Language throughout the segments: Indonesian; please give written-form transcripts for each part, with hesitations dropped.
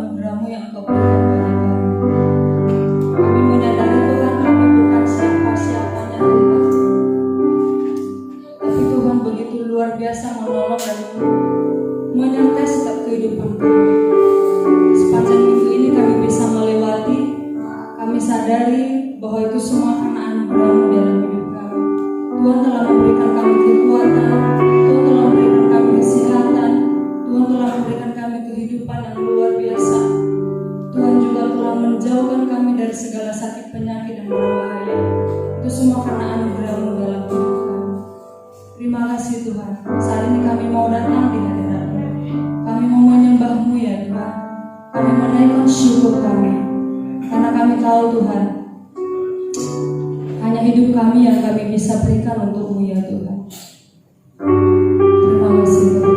anugerah-Mu yang Engkau berikan bagi kami. Kami menyadari Tuhan, kami bukan siapa-siapanya Tuhan, tapi Tuhan begitu luar biasa menolong dan menyertai setiap kehidupan kami. Sepanjang minggu ini kami bisa melewati, kami sadari bahwa itu semua karena anugerah-Mu dalam hidup kami. Tuhan telah memberikan kami kekuatan, Tuhan telah memberikan kami kesehatan, Tuhan telah memberikan kami kehidupan yang luar biasa. Tuhan juga telah menjauhkan kami dari segala sakit penyakit dan berbahaya. Itu semua karena anugerah-Mu dalam hidup kami. Terima kasih Tuhan. Saat ini kami mau datang di hadirat-Mu. Kami mau menyembah-Mu ya Tuhan. Kami menaikkan syukur kami, karena kami tahu Tuhan, hanya hidup kami yang kami bisa berikan untuk-Mu ya Tuhan. Terima kasih Tuhan.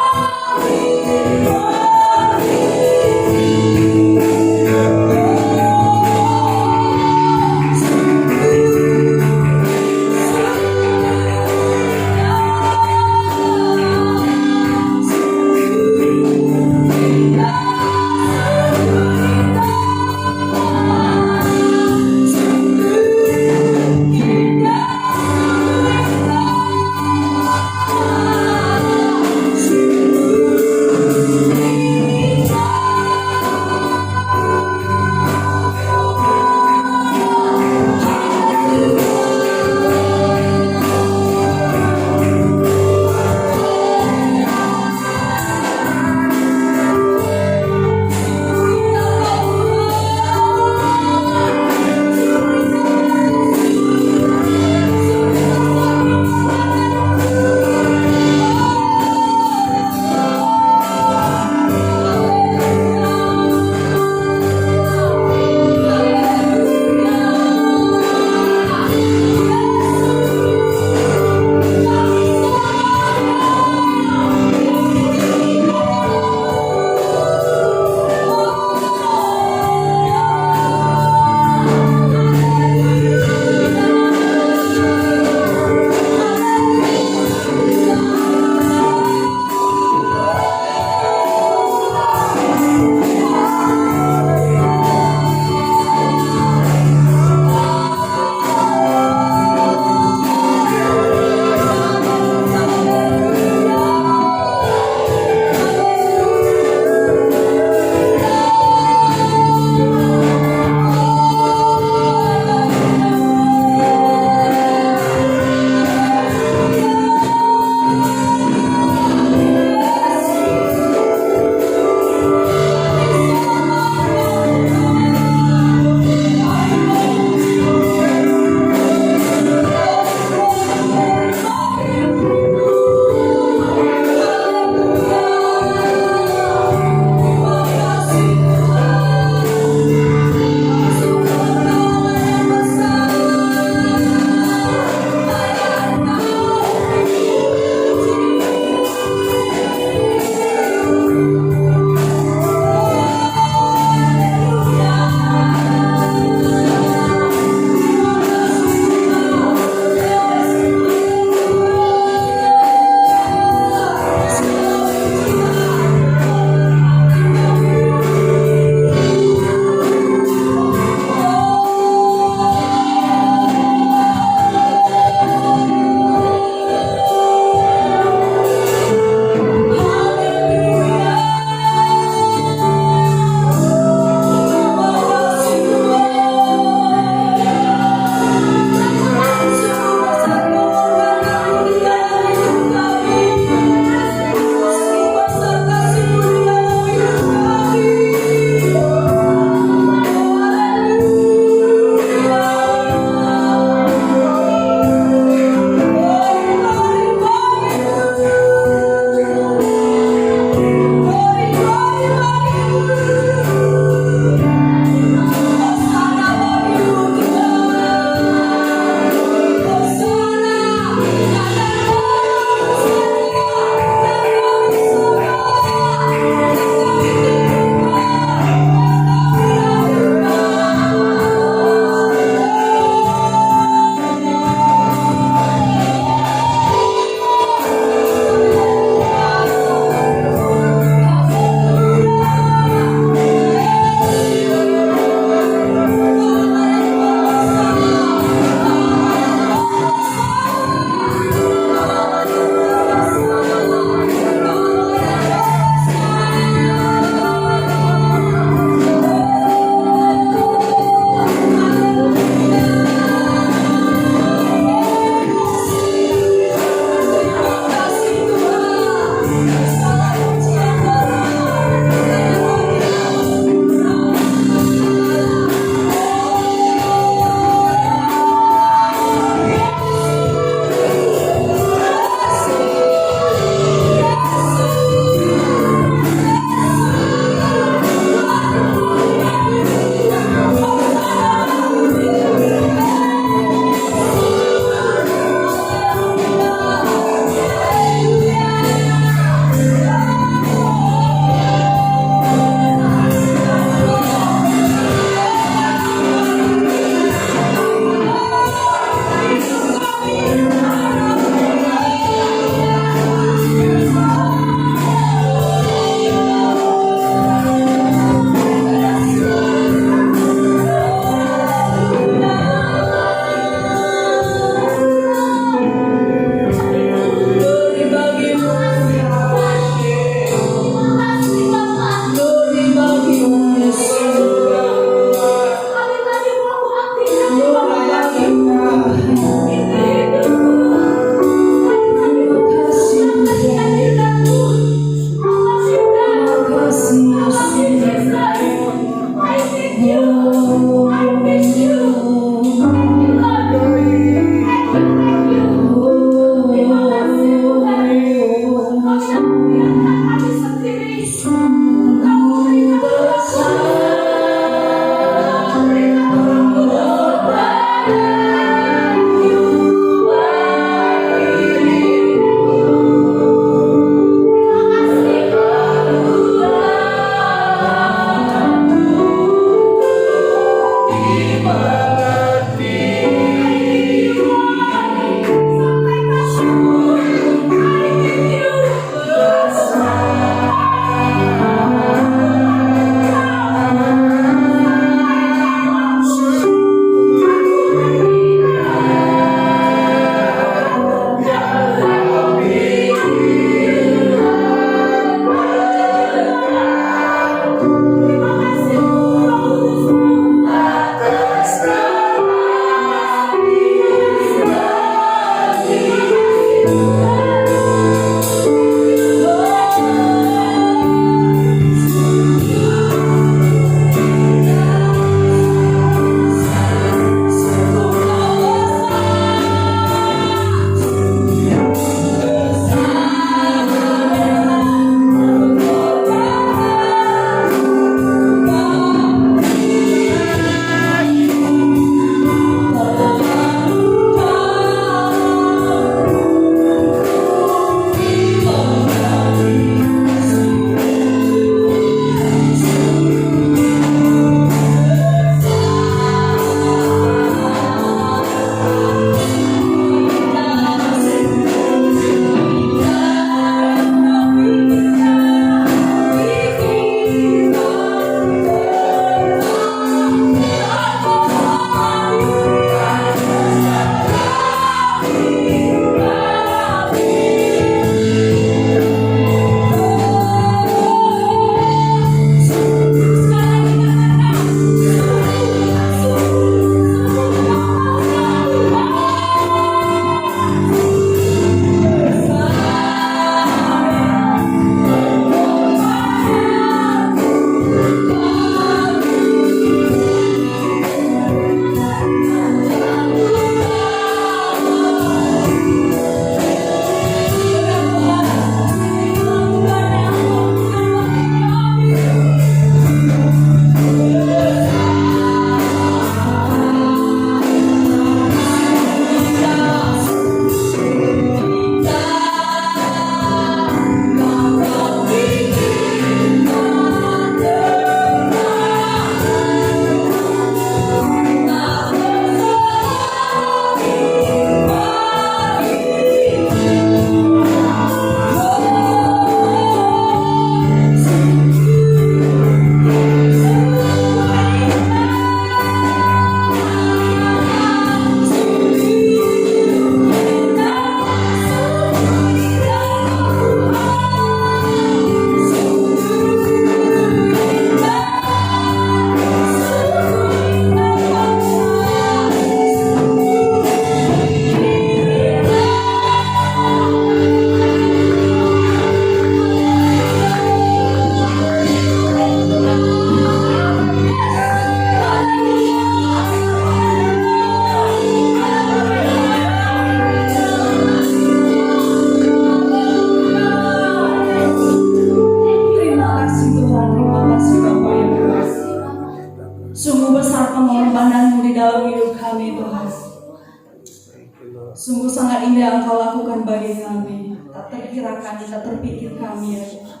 Sungguh sangat indah Engkau lakukan bagi kami. Tak terkirakan, tak terpikir kami ya Tuhan.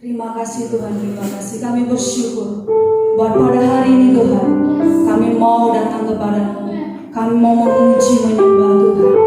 Terima kasih Tuhan, terima kasih. Kami bersyukur buat pada hari ini Tuhan, kami mau datang kepada-Mu. Kami mau memuji menyembah Tuhan.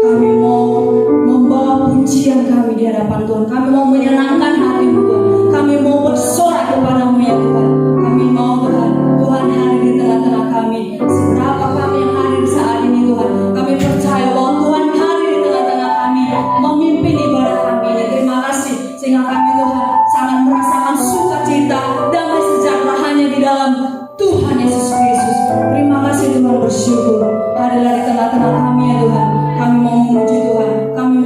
Kami mau membawa pujian kami di hadapan Tuhan. Kami mau menyenangkan hati-Mu Tuhan. Kami mau bersorak kepada-Mu ya Tuhan. Kami mau Tuhan, Tuhan hadir di tengah-tengah kami. Seberapa kami yang hadir saat ini Tuhan, kami percaya bahwa Tuhan hadir di tengah-tengah kami, memimpin ibadah kami ini. Terima kasih sehingga kami Tuhan sangat merasakan sukacita, damai sejahtera hanya di dalam Tuhan Yesus Kristus. Terima kasih Tuhan, bersyukur hadirlah di tengah-tengah kami ya Tuhan. Kami mau memuji Tuhan, kami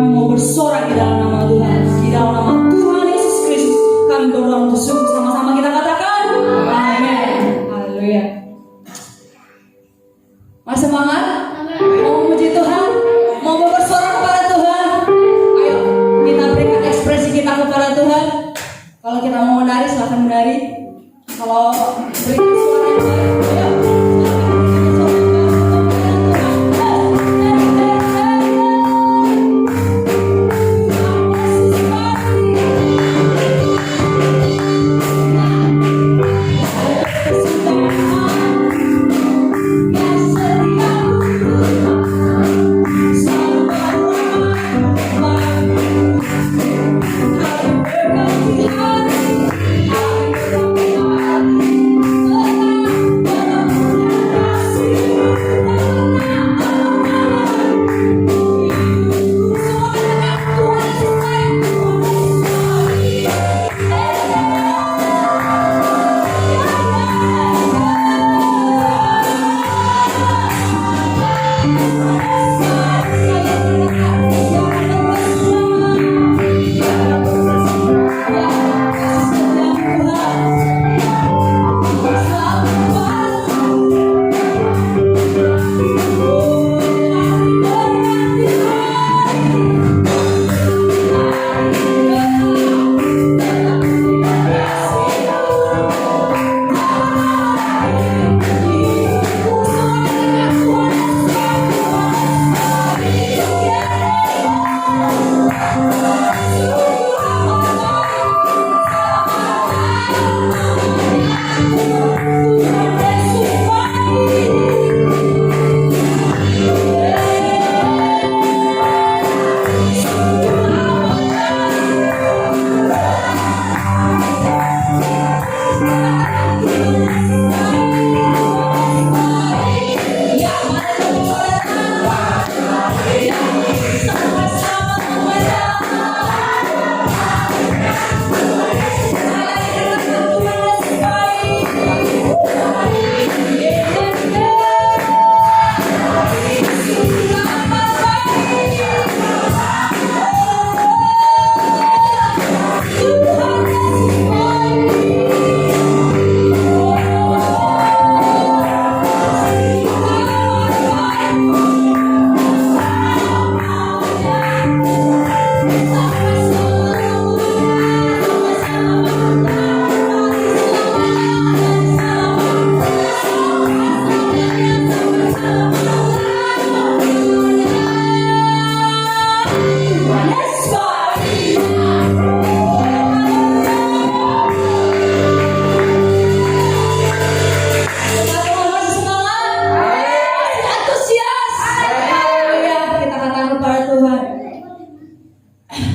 mau bersorak di dalam nama Tuhan, di dalam nama Tuhan Yesus Kristus. Kami berdoa untuk syukur, sama-sama kita katakan amin. Haleluya. Masih semangat? Mau memuji Tuhan? Mau bersorak kepada Tuhan? Ayo kita berikan menari. Kalau berikan suara yang baik, ayo.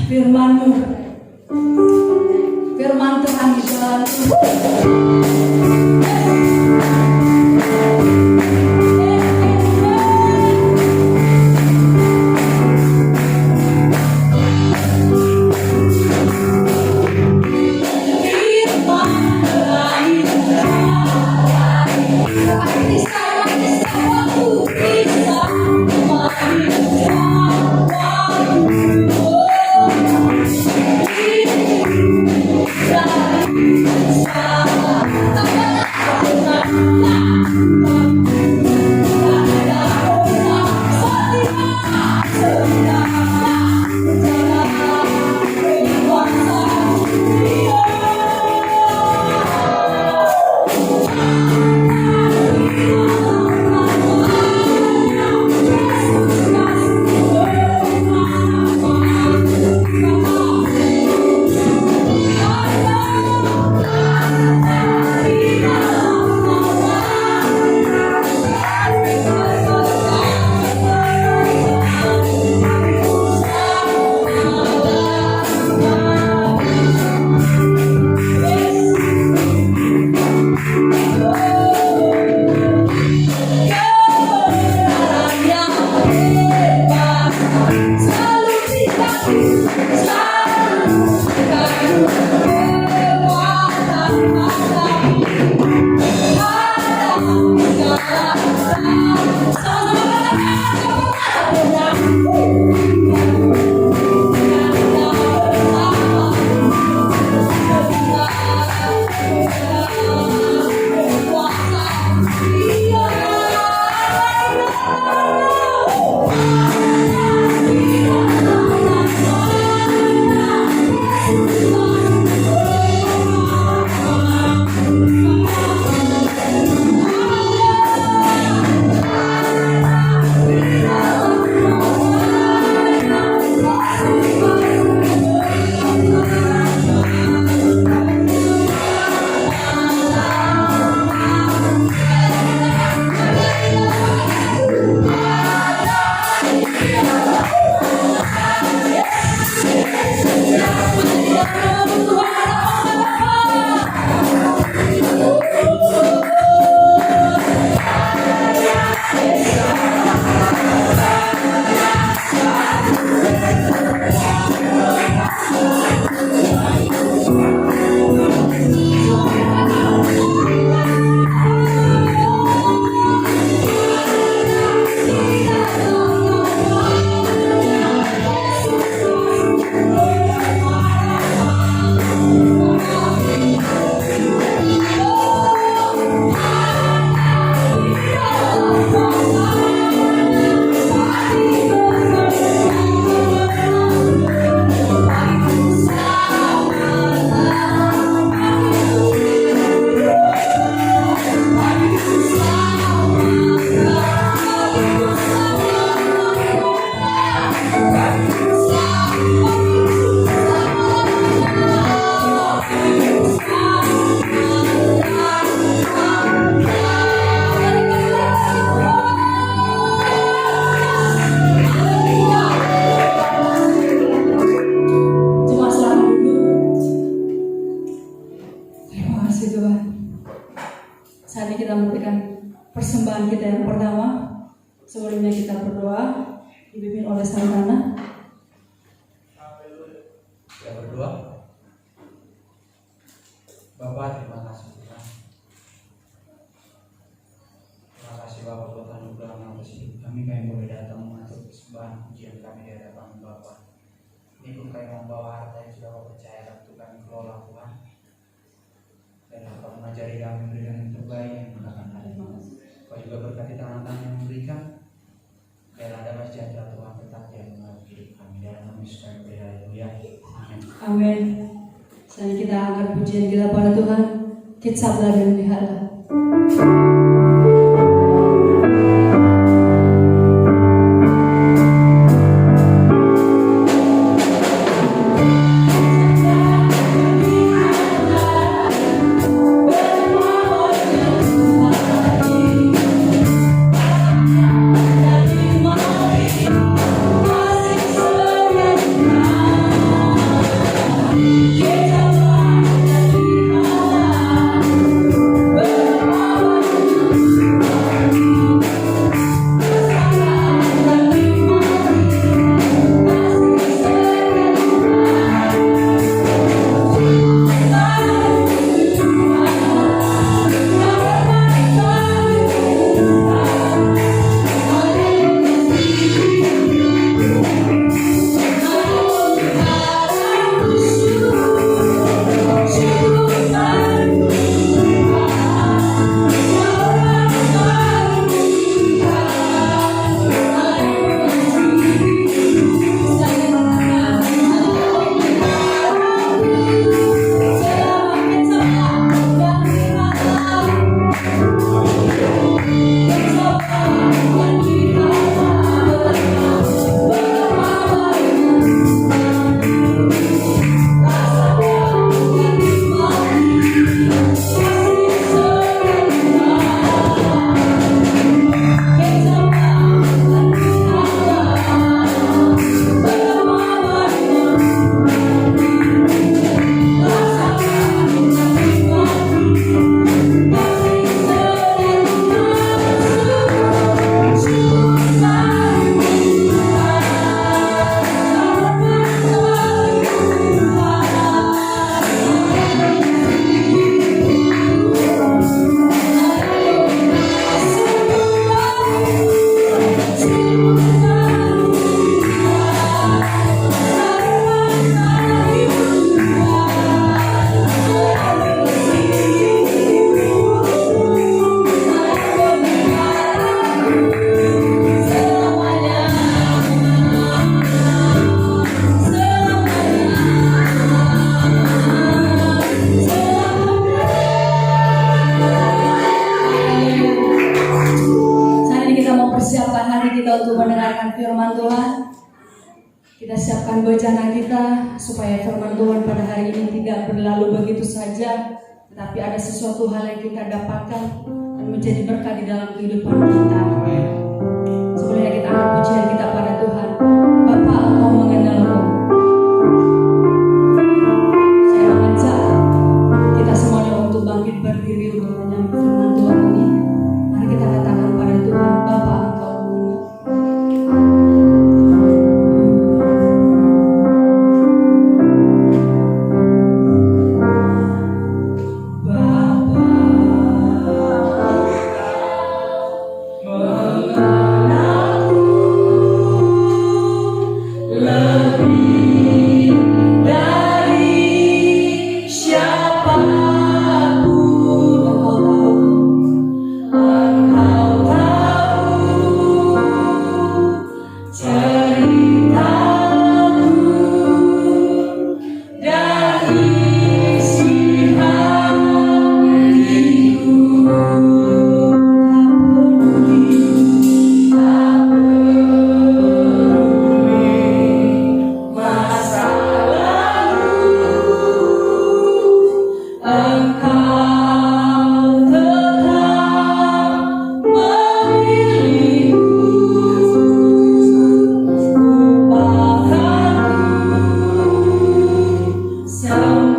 Firman-Mu, firman Tuhan di dalam Terima persembahan kita yang pertama. Sebelumnya kita berdoa, dipimpin oleh Santana. Kita berdoa. Bapak, terima kasih Tuhan. Terima kasih Bapak buat anugerah yang bersih. Kami boleh datang mengatur persembahan pujian kami di hadapan Bapak. Ini pun kami membawa harta yang sudah Bapak percayakan untuk kami kelola Tuhan. Dan Bapak mengajari kami memberikan yang terbaik yang menggunakan hari. Bapak juga berkati tangan-tangan yang memberikan. Dan ada sejahtera Tuhan tetap yang mengatur hidup kami. Dalam nama Yesus kami berdoa. Amin. Amin. Selanjutnya kita angkat pujian kita pada Tuhan. Kitsablah dan lihatlah. Kita siapkan bejana kita supaya firman Tuhan pada hari ini tidak berlalu begitu saja, tetapi ada sesuatu hal yang kita dapatkan dan menjadi berkat di dalam kehidupan kita. Sebelumnya kita angkat pujian kita pada Tuhan. Bapa, Engkau mengenalku. Saya mengajak kita semuanya untuk bangkit berdiri untuk menyambut firman Tuhan ini. Mari kita katakan pada Tuhan, Bapa, Engkau sound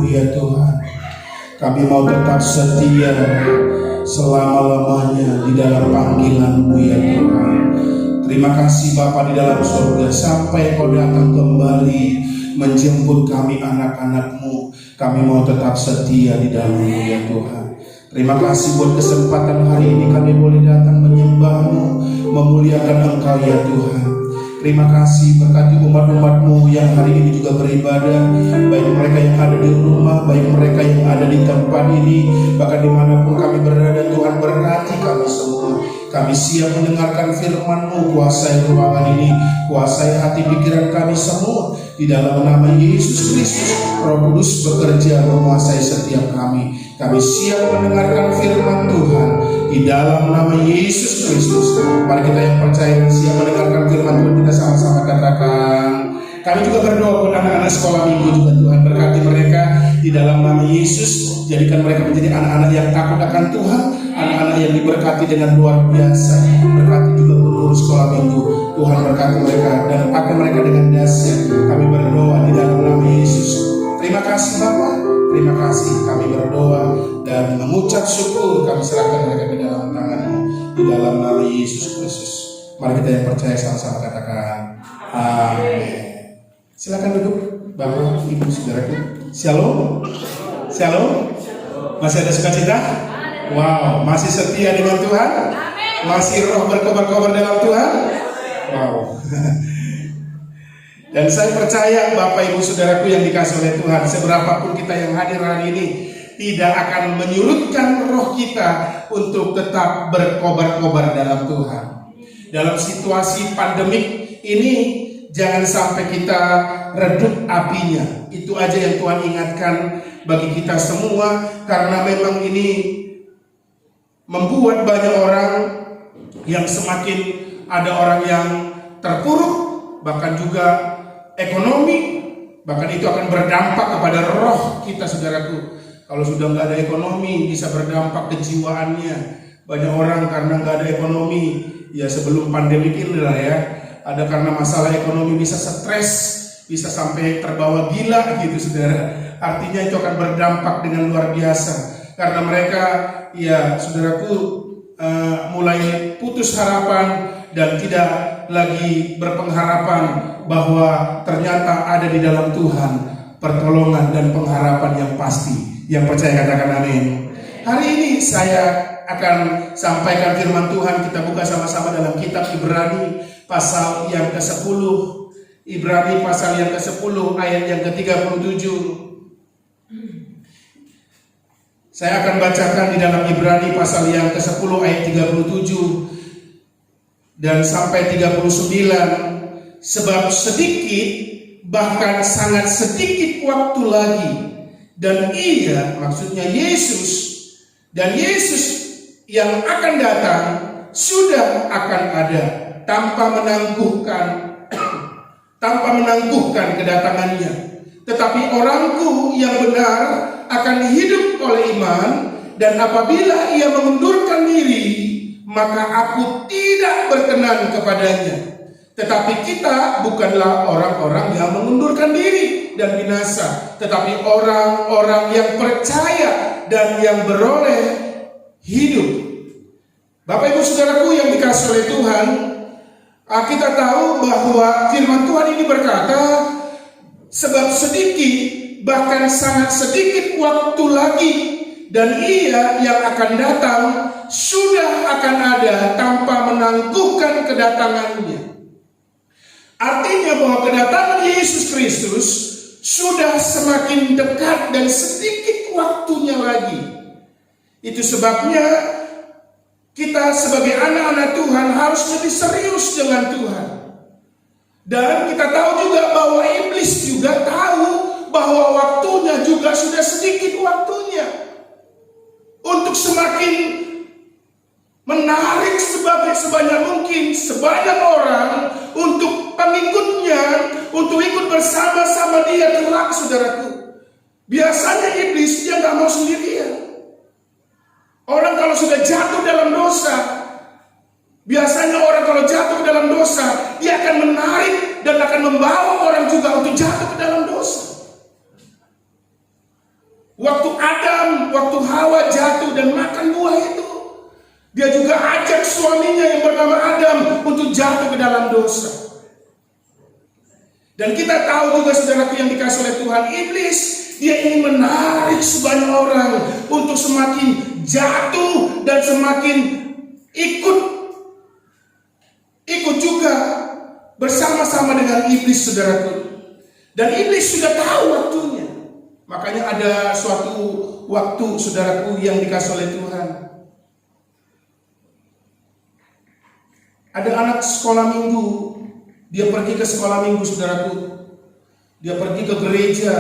ya Tuhan. Kami mau tetap setia selama-lamanya di dalam panggilan-Mu ya Tuhan. Terima kasih Bapa di dalam surga, sampai Kau datang kembali menjemput kami anak-anak-Mu. Kami mau tetap setia di dalam-Mu ya Tuhan. Terima kasih buat kesempatan hari ini kami boleh datang menyembah-Mu, memuliakan Engkau ya Tuhan. Terima kasih, berkati umat-umat-Mu yang hari ini juga beribadah, baik mereka yang ada di rumah, baik mereka yang ada di tempat ini, bahkan dimanapun kami berada. Tuhan berkati kami semua. Kami siap mendengarkan firman-Mu. Kuasai ruangan ini, kuasai hati pikiran kami semua. Di dalam nama Yesus Kristus, Roh Kudus bekerja menguasai setiap kami. Kami siap mendengarkan firman Tuhan di dalam nama Yesus Kristus. Mari kita yang percaya siap mendengarkan firman Tuhan, kita sama-sama katakan. Kami juga berdoa buat anak-anak sekolah minggu juga, Tuhan berkati mereka di dalam nama Yesus. Jadikan mereka menjadi anak-anak yang takut akan Tuhan, anak-anak yang diberkati dengan luar biasa. Berkati juga guru-guru sekolah minggu, Tuhan berkati mereka dan pakai mereka dengan dahsyat. Kami berdoa di dalam nama Yesus. Terima kasih Bapa, terima kasih. Kami berdoa dan mengucap syukur. Kami serahkan mereka di dalam tangan-Mu di dalam nama Yesus Kristus. Mari kita yang percaya sama-sama katakan amin. Silakan duduk Bapak, Ibu, Saudaraku. Shalom. Shalom. Masih ada sukacita? Wow, masih setia dengan Tuhan? Masih roh berkobar-kobar dalam Tuhan? Wow. Dan saya percaya Bapak Ibu Saudaraku yang dikasih oleh Tuhan, seberapapun kita yang hadir hari ini, tidak akan menyurutkan roh kita untuk tetap berkobar-kobar dalam Tuhan. Dalam situasi pandemik ini, jangan sampai kita redup apinya. Itu aja yang Tuhan ingatkan bagi kita semua, karena memang ini membuat banyak orang yang semakin ada orang yang terpuruk, bahkan juga ekonomi, bahkan itu akan berdampak kepada roh kita, saudaraku. Kalau sudah nggak ada ekonomi, bisa berdampak kejiwaannya. Banyak orang karena nggak ada ekonomi, ya sebelum pandemi ini lah ya, ada karena masalah ekonomi bisa stres, bisa sampai terbawa gila gitu saudara. Artinya itu akan berdampak dengan luar biasa, karena mereka ya saudaraku mulai putus harapan dan tidak lagi berpengharapan bahwa ternyata ada di dalam Tuhan pertolongan dan pengharapan yang pasti. Yang percaya katakan amin. Hari ini saya akan sampaikan firman Tuhan. Kita buka sama-sama dalam kitab Ibrani pasal yang ke-10. Ibrani pasal yang ke-10 ayat yang ke-37. Saya akan bacakan di dalam Ibrani pasal yang ke-10 ayat 37 dan sampai 39. Sebab sedikit, bahkan sangat sedikit waktu lagi, dan ia, maksudnya Yesus, dan Yesus yang akan datang sudah akan ada tanpa menangguhkan kedatangannya. Tetapi orangku yang benar akan hidup oleh iman, dan apabila ia mengundurkan diri, maka aku tidak berkenan kepadanya. Tetapi kita bukanlah orang-orang yang mengundurkan diri dan binasa, tetapi orang-orang yang percaya dan yang beroleh hidup. Bapak Ibu Saudaraku yang dikasihi oleh Tuhan, kita tahu bahwa firman Tuhan ini berkata, sebab sedikit, bahkan sangat sedikit waktu lagi, dan ia yang akan datang sudah akan ada tanpa menangguhkan kedatangannya. Artinya bahwa kedatangan Yesus Kristus sudah semakin dekat dan sedikit waktunya lagi. Itu sebabnya kita sebagai anak-anak Tuhan harus lebih serius dengan Tuhan. Dan kita tahu juga bahwa iblis juga tahu bahwa waktunya juga sudah sedikit waktunya. Untuk semakin menarik sebanyak mungkin sebanyak orang untuk pengikutnya, untuk ikut bersama-sama dia kelak, saudaraku. Biasanya iblis dia nggak mau sendirian. Orang kalau sudah jatuh dalam dosa, biasanya orang kalau jatuh dalam dosa, dia akan menarik dan akan membawa orang juga untuk jatuh ke dalam dosa. Waktu Adam, waktu Hawa jatuh dan makan buah itu, dia juga ajak suaminya yang bernama Adam untuk jatuh ke dalam dosa. Dan kita tahu juga saudaraku yang dikasih oleh Tuhan, iblis dia ingin menarik sebanyak orang untuk semakin jatuh dan semakin ikut juga bersama-sama dengan iblis, saudaraku. Dan iblis sudah tahu waktunya. Makanya ada suatu waktu, saudaraku yang dikasih oleh Tuhan. Ada anak sekolah minggu, dia pergi ke sekolah minggu, saudaraku. Dia pergi ke gereja.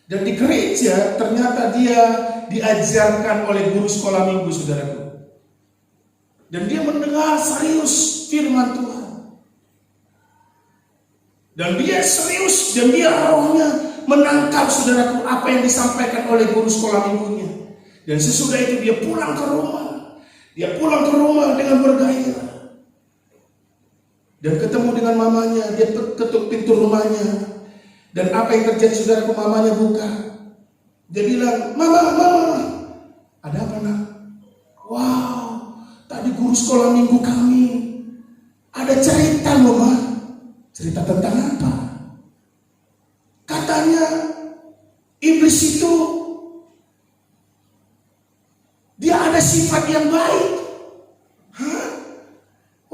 Dan di gereja ternyata dia diajarkan oleh guru sekolah minggu, saudaraku. Dan dia mendengar serius firman Tuhan. Dan dia serius, dan dia rohnya menangkap, saudaraku, apa yang disampaikan oleh guru sekolah minggunya. Dan sesudah itu dia pulang ke rumah. Dia pulang ke rumah dengan bergairah. Dan ketemu dengan mamanya, dia ketuk pintu rumahnya. Dan apa yang terjadi, saudaraku, mamanya buka. Dia bilang, Mama, ada apa nak? Wow, tadi guru sekolah minggu kami ada cerita loh, Ma. Cerita tentang apa? Katanya iblis itu dia ada sifat yang baik. Hah?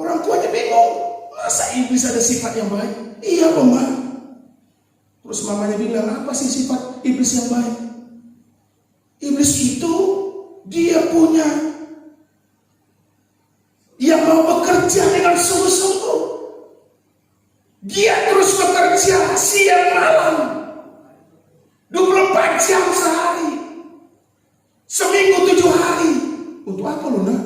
Orang tuanya bingung. Masa iblis ada sifat yang baik? Iya, Mama. Terus mamanya bilang, apa sih sifat iblis yang baik? Iblis itu dia punya yang mau bekerja dengan sungguh-sungguh. Dia terus bekerja siang malam 24 jam sehari, seminggu 7 hari. Untuk apa loh, nak?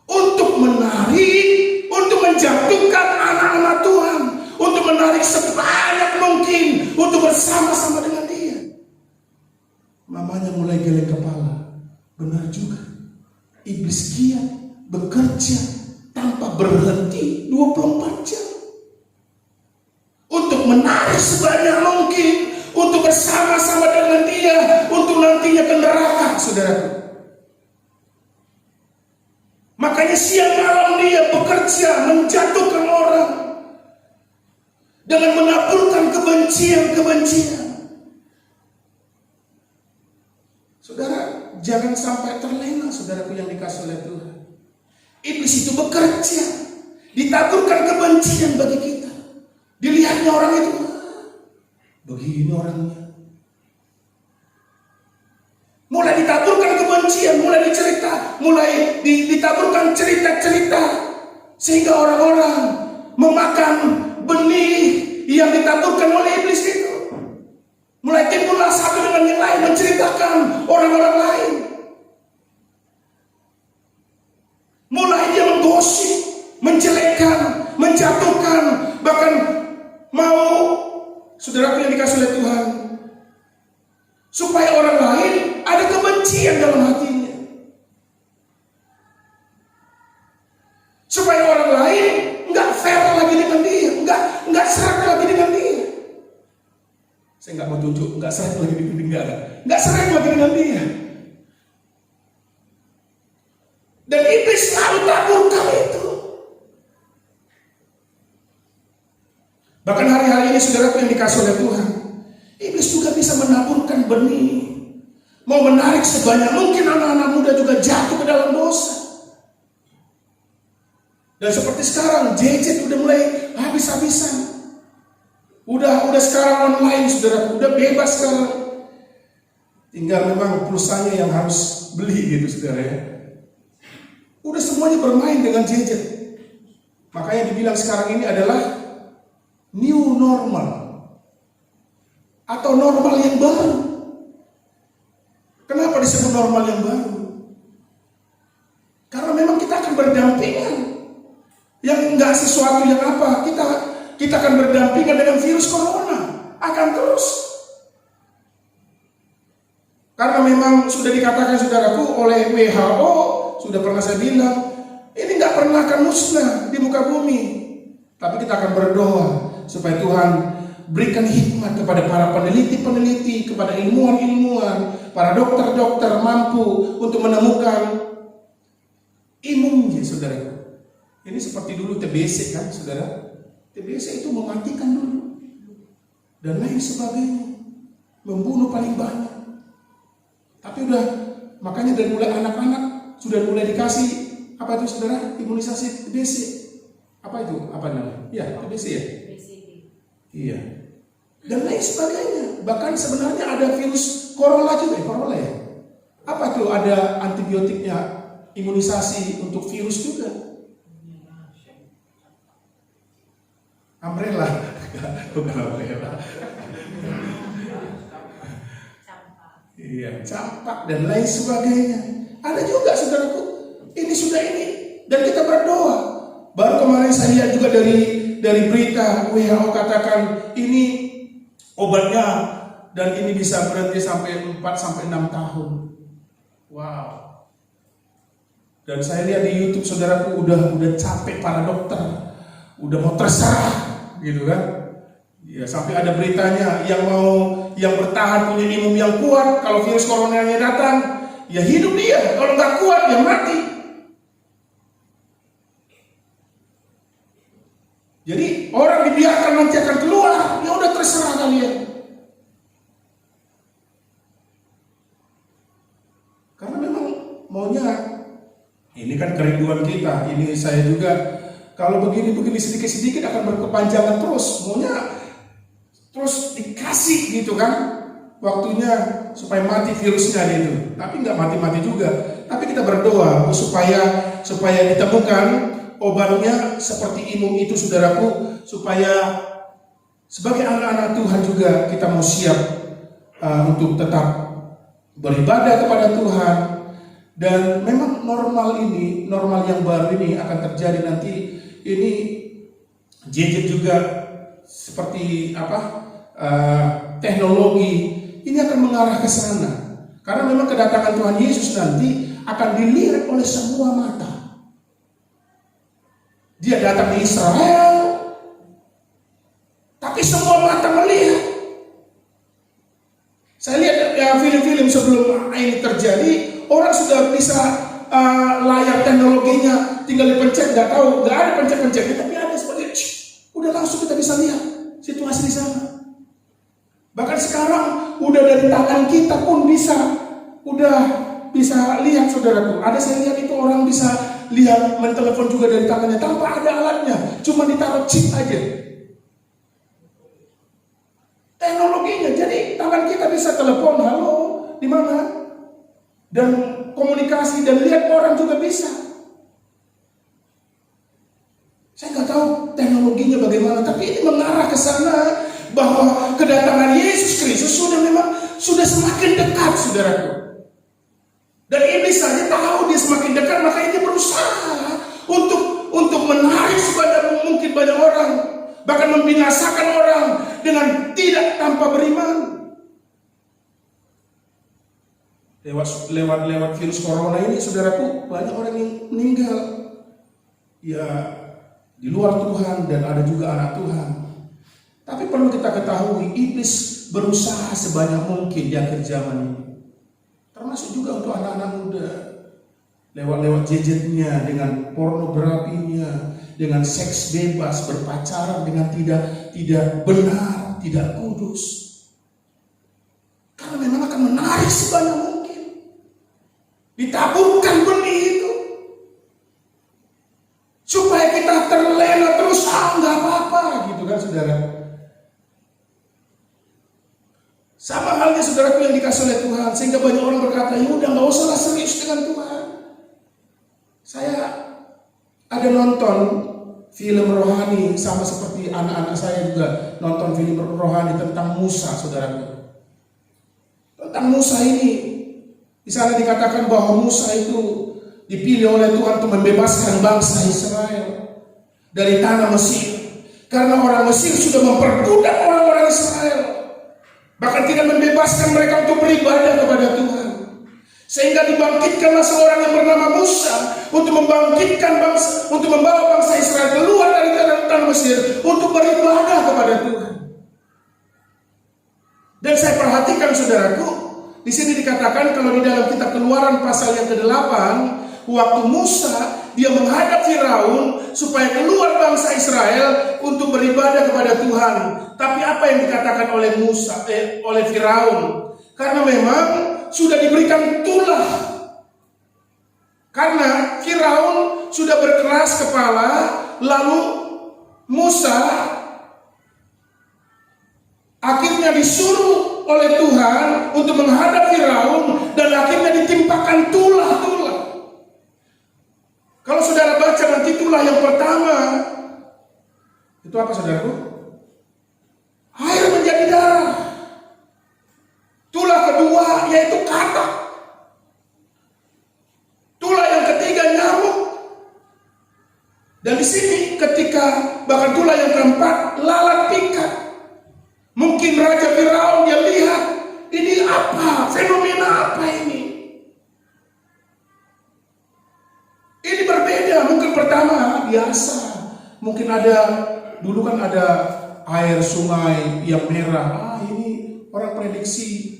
Untuk menarik, untuk menjatuhkan anak-anak Tuhan, untuk menarik sebanyak mungkin untuk bersama-sama dengan dia. Mamanya mulai geleng kepala. Benar juga, iblis giat bekerja tanpa berhenti 24 jam untuk menarik sebanyak mungkin untuk bersama-sama dengan dia, untuk nantinya ke neraka, saudaraku. Makanya siang malam dia bekerja menjatuhkan orang dengan menaburkan kebencian. Saudara, jangan sampai terlena, saudaraku yang dikasih oleh Tuhan. Iblis itu bekerja, ditaburkan kebencian bagi kita. Dilihatnya orang itu, begini orangnya. Mulai ditaburkan kebencian, mulai ditaburkan cerita-cerita, sehingga orang-orang memakan benih yang ditaburkan oleh iblis itu. Mulai timbullah satu dengan yang lain menceritakan orang-orang lain. Mulai dia menggosip, menjelekkan, menjatuhkan, bahkan mau, saudaraku yang dikasih oleh Tuhan, supaya orang lain ada kebencian dalam hatinya, supaya orang lain nggak fair lagi dengan dia, nggak serak lagi dengan dia. Saya nggak mau tunjuk, nggak serak lagi dengan dia, nggak serak lagi dengan dia. Dan iblis selalu taburkan itu. Bahkan hari-hari ini, saudaraku yang dikasih oleh Tuhan, iblis juga bisa menaburkan benih, mau menarik sebanyak mungkin anak-anak muda juga jatuh ke dalam dosa. Dan seperti sekarang, gadget udah mulai habis-habisan. Udah sekarang online, saudaraku, udah bebas sekarang. Tinggal memang pulsanya yang harus beli gitu, saudara ya. Udah semuanya bermain dengan gadget. Makanya dibilang sekarang ini adalah new normal atau normal yang baru. Kenapa disebut normal yang baru? Karena memang kita akan berdampingan. Yang enggak sesuatu yang apa, kita akan berdampingan dengan virus corona, akan terus. Karena memang sudah dikatakan, saudaraku, oleh WHO, sudah pernah saya bilang, ini nggak pernah akan musnah di muka bumi. Tapi kita akan berdoa supaya Tuhan berikan hikmat kepada para peneliti-peneliti, kepada ilmuwan-ilmuwan, para dokter-dokter mampu untuk menemukan imunnya, saudara. Ini seperti dulu TBC kan, saudara. TBC itu mematikan dulu dan lain sebagainya, membunuh paling banyak. Tapi makanya dari mulai anak-anak sudah mulai dikasih apa itu, saudara, imunisasi TBC. Apa itu? Apa namanya? Ya, TBC ya. Iya. Dan lain sebagainya. Bahkan sebenarnya ada virus corona juga, corona ya. Apa itu? Ada antibiotiknya, imunisasi untuk virus juga. Umbrella, bukan umbrella. Iya, campak dan lain sebagainya. Ada juga, saudaraku. Ini dan kita berdoa. Baru kemarin saya lihat juga dari berita WHO katakan ini obatnya dan ini bisa berhenti sampai 4 sampai 6 tahun. Wow. Dan saya lihat di YouTube, saudaraku, udah capek para dokter, udah mau terserah, gitu kan? Ya, sampai ada beritanya yang bertahan punya imun yang kuat, kalau virus coronanya datang, ya hidup dia. Kalau nggak kuat, ya mati. Jadi orang dibiarkan nanti akan keluar, ya udah terserah kalian. Karena memang maunya, ini kan kerinduan kita. Ini saya juga kalau begini sedikit-sedikit akan berkepanjangan terus. Maunya terus dikasih gitu kan, waktunya supaya mati virusnya gitu. Tapi nggak mati-mati juga. Tapi kita berdoa supaya ditemukan obatnya seperti imun itu, saudaraku, supaya sebagai anak-anak Tuhan juga kita mau siap untuk tetap beribadah kepada Tuhan. Dan memang normal yang baru ini akan terjadi nanti. Ini gadget juga seperti teknologi ini akan mengarah ke sana. Karena memang kedatangan Tuhan Yesus nanti akan dilihat oleh semua mata. Dia datang di Israel, tapi semua mata melihat. Saya lihat film-film sebelum ini terjadi, orang sudah bisa layar teknologinya tinggal dipencet, nggak ada pencet-pencetnya, tapi ada seperti udah langsung kita bisa lihat situasi di sana. Bahkan sekarang udah dari tangan kita pun udah bisa lihat, saudaraku. Ada saya lihat itu orang bisa lihat mentelepon juga dari tangannya tanpa ada alatnya, cuma ditaruh chip aja. Teknologinya, jadi tangan kita bisa telepon, halo, di mana? Dan komunikasi dan lihat orang juga bisa. Saya nggak tahu teknologinya bagaimana, tapi ini mengarah ke sana bahwa kedatangan Yesus Kristus sudah semakin dekat, saudaraku. Dan iblis saja tahu dia semakin dekat, makanya dia berusaha untuk menarik sebanyak mungkin banyak orang, bahkan membinasakan orang dengan tidak tanpa beriman. Lewat virus corona ini, saudaraku, banyak orang yang meninggal. Ya, di luar Tuhan dan ada juga anak Tuhan. Tapi perlu kita ketahui, iblis berusaha sebanyak mungkin di akhir zaman ini. Termasuk juga untuk anak-anak muda. Lewat gadgetnya, dengan pornografinya, dengan seks bebas, berpacaran dengan tidak benar, tidak kudus. Karena memang akan menarik sebanyak mungkin. Ditaburkan benih itu supaya kita terlena terus, nggak apa-apa gitu kan, saudara. Sama halnya, saudaraku, yang dikasih oleh Tuhan, sehingga banyak orang berkata, ya udah nggak usah lah serius dengan Tuhan. Saya ada nonton film rohani, sama seperti anak-anak saya juga nonton film rohani tentang Musa, saudaraku. Tentang Musa ini, di sana dikatakan bahwa Musa itu dipilih oleh Tuhan untuk membebaskan bangsa Israel dari tanah Mesir. Karena orang Mesir sudah memperbudak orang-orang Israel, bahkan tidak membebaskan mereka untuk beribadah kepada Tuhan. Sehingga dibangkitkanlah seorang yang bernama Musa untuk membawa bangsa Israel keluar dari tanah Mesir untuk beribadah kepada Tuhan. Dan saya perhatikan saudaraku, di sini dikatakan kalau di dalam kitab Keluaran pasal yang ke-8, waktu Musa dia menghadap Firaun supaya keluar bangsa Israel untuk beribadah kepada Tuhan. Tapi apa yang dikatakan oleh oleh Firaun? Karena memang sudah diberikan tulah. Karena Firaun sudah berkeras kepala, lalu Musa akhirnya disuruh oleh Tuhan untuk menghadap Firaun dan akhirnya ditimpakan tulah-tulah. Kalau saudara baca nanti tulah yang pertama, itu apa saudaraku? Air menjadi darah. Tulah kedua yaitu katak. Tulah yang ketiga nyamuk. Dan di sini ketika bahkan tulah yang keempat lalat pikat. Mungkin Raja Firaun dia lihat, ini apa? Fenomena apa ini? Ini berbeda. Mungkin pertama biasa. Mungkin ada, dulu kan ada air sungai yang merah. Ini orang prediksi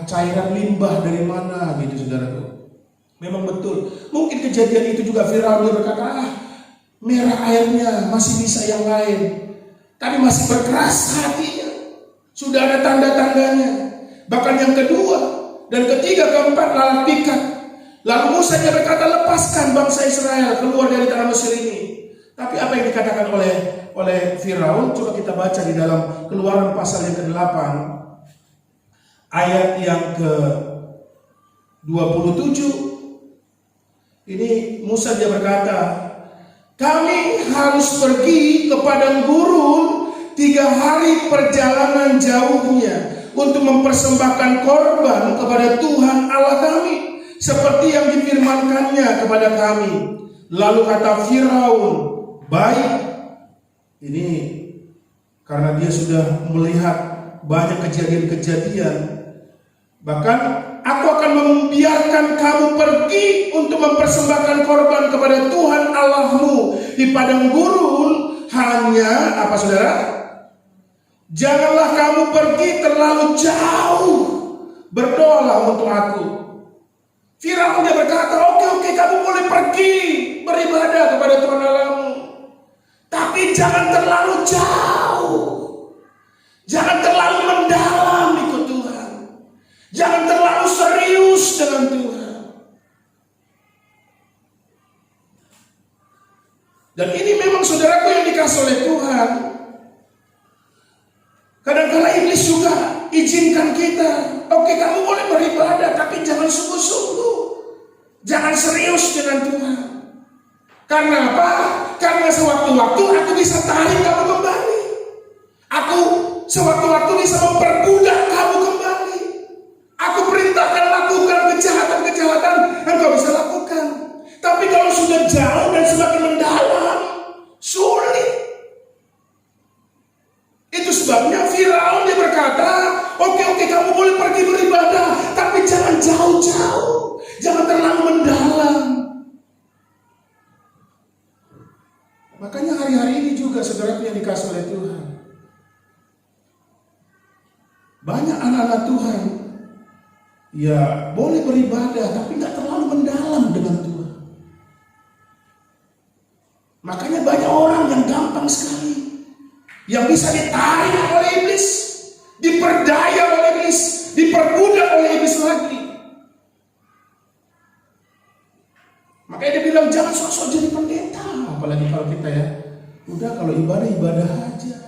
cairan limbah dari mana gitu saudaraku. Memang betul. Mungkin kejadian itu juga Firaun dia berkata, merah airnya masih bisa yang lain. Tapi masih berkeras hatinya. Sudah ada tanda-tandanya. Bahkan yang kedua dan ketiga, keempat lalat pikat. Lalu Musa dia berkata, lepaskan bangsa Israel keluar dari tanah Mesir ini. Tapi apa yang dikatakan oleh Firaun? Coba kita baca di dalam Keluaran pasal yang ke-8 ayat yang ke-27. Ini Musa dia berkata, kami harus pergi ke padang gurun 3 hari perjalanan jauhnya untuk mempersembahkan korban kepada Tuhan Allah kami seperti yang difirmankannya kepada kami. Lalu kata Firaun, baik. Ini karena dia sudah melihat banyak kejadian-kejadian. Bahkan aku akan membiarkan kamu pergi untuk mempersembahkan korban kepada Tuhan Allahmu di padang gurun. Hanya apa saudara? Janganlah kamu pergi terlalu jauh. Berdoalah untuk aku. Firaun dia berkata, oke, kamu boleh pergi beribadah kepada Tuhan Allahmu. Tapi jangan terlalu jauh. Jangan terlalu mendalam ikut Tuhan. Jangan terlalu serius dengan Tuhan. Dan ini memang saudaraku yang dikasih oleh Tuhan. Kadang-kadang iblis juga izinkan kita. Oke, kamu boleh beribadah, tapi jangan sungguh-sungguh. Jangan serius dengan Tuhan. Karena apa? Karena sewaktu-waktu aku bisa tarik kamu kembali. Aku sewaktu-waktu bisa memperbudak kamu kembali. Aku perintahkan lakukan kejahatan-kejahatan, engkau bisa lakukan. Tapi kalau sudah jauh dan semakin mendalam, sulit. Itu sebabnya Firaun dia berkata, oke, kamu boleh pergi beribadah, tapi jangan jauh-jauh, jangan terlalu mendalam. Makanya hari-hari ini juga saudaraku yang dikasih oleh Tuhan, banyak anak-anak Tuhan ya boleh beribadah, tapi nggak terlalu mendalam dengan Tuhan. Makanya banyak orang yang gampang sekali, yang bisa ditarik oleh iblis, diperdaya oleh iblis, diperbudak oleh iblis lagi. Makanya dia bilang jangan sok-sok jadi pendeta. Apalagi kalau kita ya, udah kalau ibadah aja,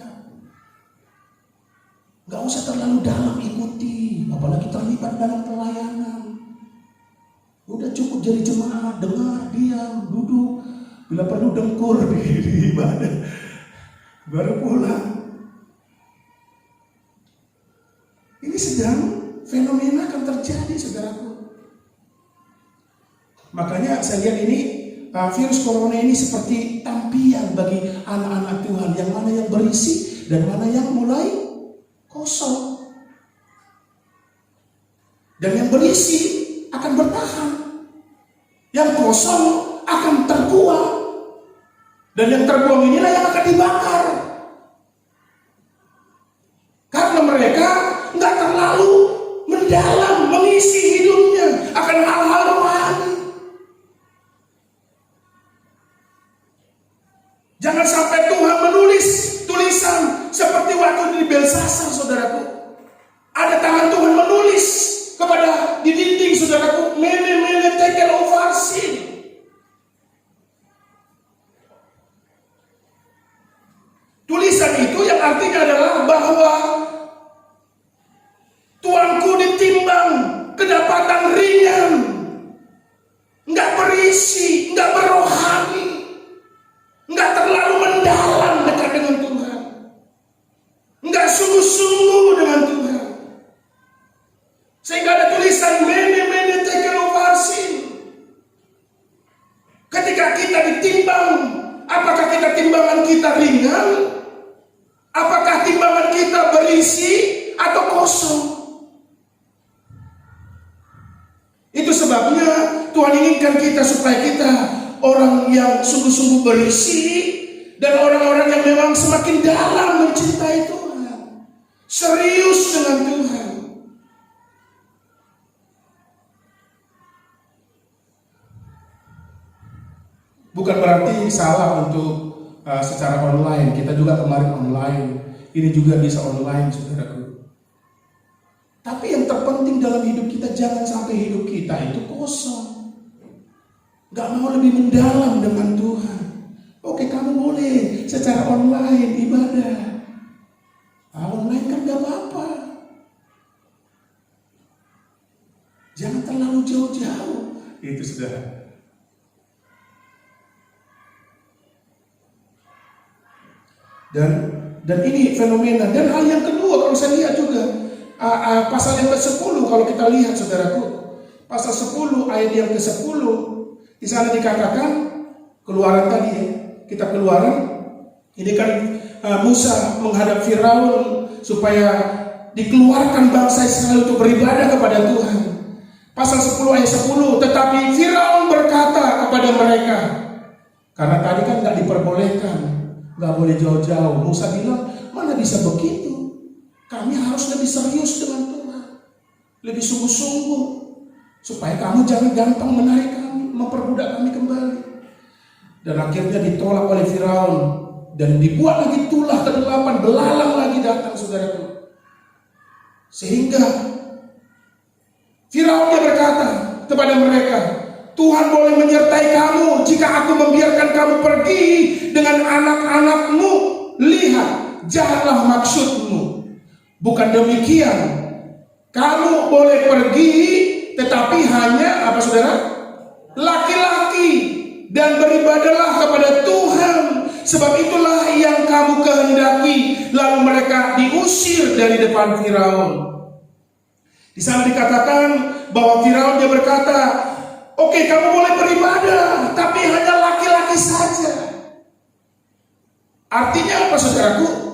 nggak usah terlalu dalam ikuti, apalagi terlibat dalam pelayanan. Udah cukup jadi jemaat, dengar, diam, duduk, bila perlu dengkur di ibadah, baru pulang. Ini sedang fenomena akan terjadi, saudaraku. Makanya saya lihat ini virus corona ini seperti tampian bagi anak-anak Tuhan, yang mana yang berisi dan mana yang mulai kosong. Dan yang berisi akan bertahan, yang kosong akan terbuang, dan yang terbuang inilah yang akan dibakar. Karena mereka nggak mengisi hidupnya akan hal-hal rohani. Jangan sampai Tuhan menulis tulisan seperti waktu di Belsasar, saudaraku. Ada tangan Tuhan menulis kepada di dinding, saudaraku, mene tekel ufarsin. Tulisan itu yang artinya adalah bahwa tuanku ditimbang kedapatan ringan, nggak berisi, nggak berohani, nggak terlalu mendalam dekat dengan Tuhan, nggak sungguh-sungguh dengan Tuhan. Sehingga ada tulisan mene tekel ufarsin. Ketika kita ditimbang, apakah kita timbangan kita ringan? Apakah timbangan kita berisi atau kosong? Itu sebabnya Tuhan inginkan kita supaya kita orang yang sungguh-sungguh berisi dan orang-orang yang memang semakin dalam mencintai Tuhan, serius dengan Tuhan. Bukan berarti salah untuk secara online. Kita juga kemarin online. Ini juga bisa online, saudaraku. Tapi yang terpenting dalam hidup kita, jangan sampai hidup kita itu kosong. Gak mau lebih mendalam dengan Tuhan. Oke, kamu boleh secara online ibadah. Online kan gak apa-apa. Jangan terlalu jauh-jauh. Itu sudah. Dan ini fenomena. Dan hal yang kedua kalau saya lihat juga pasal yang ke-10, kalau kita lihat, saudaraku, pasal 10 ayat yang ke-10, di sana dikatakan Keluaran tadi ya, kita Keluaran, ini kan Musa menghadap Firaun supaya dikeluarkan bangsa Israel untuk beribadah kepada Tuhan. Pasal 10 ayat 10, tetapi Firaun berkata kepada mereka, karena tadi kan nggak diperbolehkan, nggak boleh jauh-jauh. Musa bilang, mana bisa begitu? Kami harus lebih serius dengan Tuhan, lebih sungguh-sungguh, supaya kamu jangan gampang menarik kami, memperbudak kami kembali. Dan akhirnya ditolak oleh Firaun dan dibuat lagi tulah ke-8, belalang lagi datang, saudaraku. Sehingga Firaun dia berkata kepada mereka, Tuhan boleh menyertai kamu jika aku membiarkan kamu pergi dengan anak-anakmu. Lihat, janganlah maksudmu. Bukan demikian. Kamu boleh pergi, tetapi hanya apa, saudara? Laki-laki, dan beribadahlah kepada Tuhan, sebab itulah yang kamu kehendaki. Lalu mereka diusir dari depan Firaun. Di sana dikatakan bahwa Firaun dia berkata, oke, kamu boleh beribadah, tapi hanya laki-laki saja. Artinya apa, saudaraku?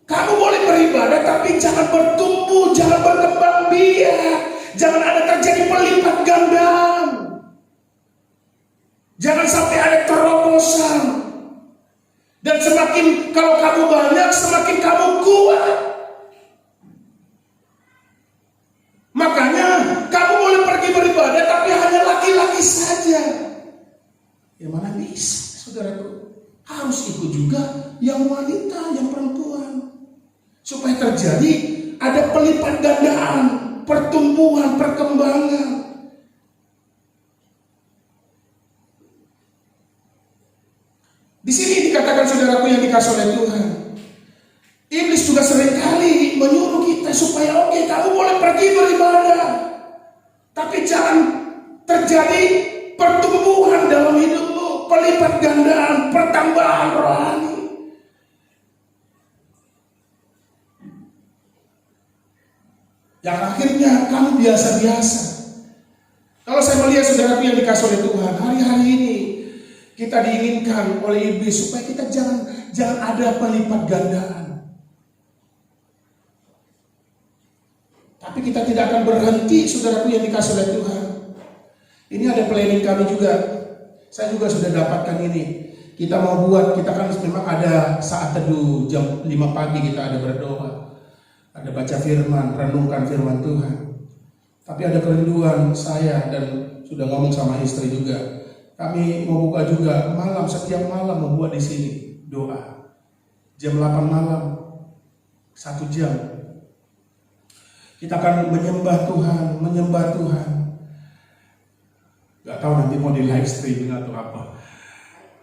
Kamu boleh beribadah, tapi jangan bertumbuh, jangan berkembang biak, jangan ada terjadi pelipat gandaan, jangan sampai ada terobosan. Dan semakin kalau kamu banyak, semakin kamu kuat. Makanya kamu boleh pergi beribadah, tapi hanya laki-laki saja. Ya mana bisa, saudaraku? Harus ikut juga yang wanita, yang perempuan, supaya terjadi ada pelipat gandaan, pertumbuhan, perkembangan. Di sini dikatakan, saudaraku yang dikasih oleh Tuhan, iblis juga seringkali menyuruh kita supaya oke, kamu boleh pergi beribadah, tapi jangan terjadi pertumbuhan dalam hidupmu, pelipat gandaan, pertambahan rohani. Yang akhirnya kamu biasa-biasa. Kalau saya melihat, saudaraku yang dikasih oleh Tuhan, hari-hari ini kita diinginkan oleh iblis supaya kita jangan ada pelipat gandaan. Tapi kita tidak akan berhenti, saudaraku yang dikasih oleh Tuhan. Ini ada planning kami juga. Saya juga sudah dapatkan ini. Kita mau buat, kita kan memang ada saat teduh jam 5 pagi kita ada berdoa. Ada baca firman, renungkan firman Tuhan. Tapi ada kerinduan saya dan sudah ngomong sama istri juga. Kami mau buka juga malam, setiap malam membuat di sini doa. Jam 8 malam, 1 jam. Kita akan menyembah Tuhan. Gak tahu nanti mau di live streaming atau apa.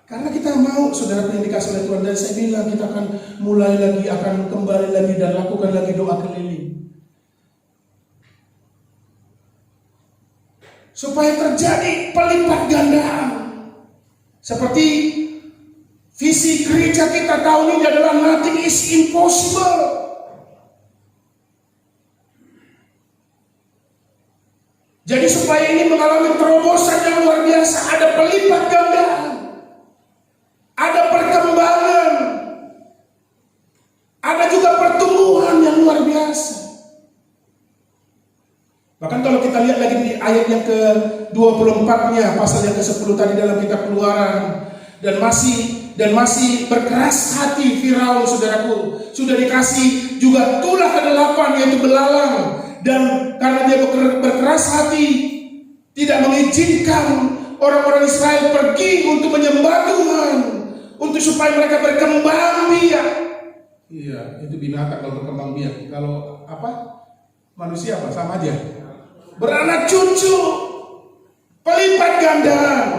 Karena kita mau, saudara yang dikasih oleh Tuhan. Dan saya bilang kita akan mulai lagi, akan kembali lagi dan lakukan lagi doa keliling. Supaya terjadi pelipat gandaan. Seperti visi gereja kita tahun ini adalah nothing is impossible. Jadi supaya ini mengalami terobosan yang luar biasa, ada pelipat gandaan, ada perkembangan, ada juga pertumbuhan yang luar biasa. Bahkan kalau kita lihat lagi di ayat yang ke-24-nya, pasal yang ke-10 tadi dalam kitab Keluaran, dan masih berkeras hati Firaun, saudaraku, sudah dikasih juga tulah ke-8 yaitu belalang, dan karena dia berkeras hati, tidak mengizinkan orang-orang Israel pergi untuk menyembah Tuhan, untuk supaya mereka berkembang biak. Iya, itu binatang kalau berkembang biak. Kalau manusia sama aja. Beranak cucu, pelipat gandaan.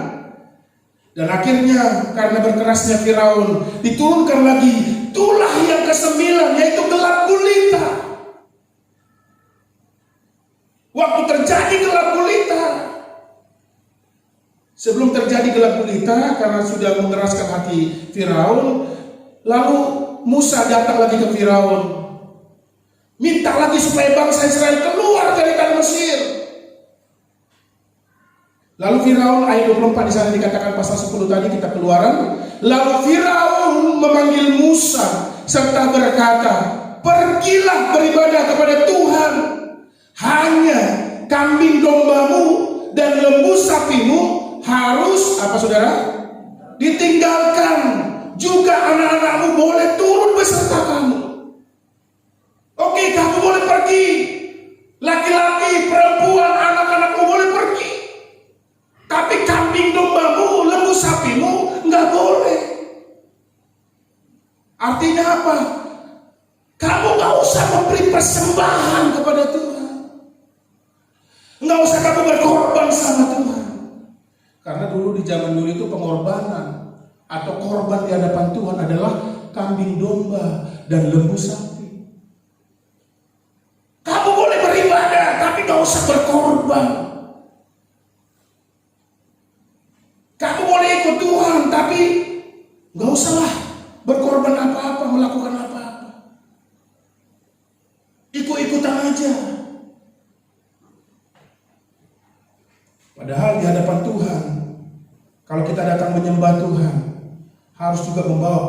Dan akhirnya karena berkerasnya Firaun, diturunkan lagi tulah yang ke-9, yaitu gelap gulita. Waktu terjadi gelap gulita, sebelum terjadi gelap gulita, karena sudah mengeraskan hati Firaun, lalu Musa datang lagi ke Firaun, minta lagi supaya bangsa Israel keluar dari tanah Mesir. Lalu Firaun, ayat 24 di sana dikatakan pasal 10 tadi kita Keluaran. Lalu Firaun memanggil Musa serta berkata, pergilah beribadah kepada Tuhan. Hanya kambing dombamu dan lembu sapimu harus saudara? Ditinggalkan. Juga anak-anakmu boleh turun beserta kamu. Oke, kamu boleh pergi. Laki-laki, perempuan, anak-anakmu boleh pergi. Tapi kambing dombamu, lembu sapimu nggak boleh. Artinya apa? Kamu nggak usah memberi persembahan kepada Tuhan. Nggak usah kamu berkorban sama Tuhan. Karena dulu di zaman dulu itu pengorbanan atau korban di hadapan Tuhan adalah kambing domba dan lembu sapi. Kamu boleh beribadah, tapi nggak usah berkorban. Kamu boleh ikut Tuhan, tapi nggak usahlah berkorban apa-apa, melakukan apa-apa. Ikut-ikutan aja. Padahal di hadapan Tuhan, kalau kita datang menyembah Tuhan, harus juga membawa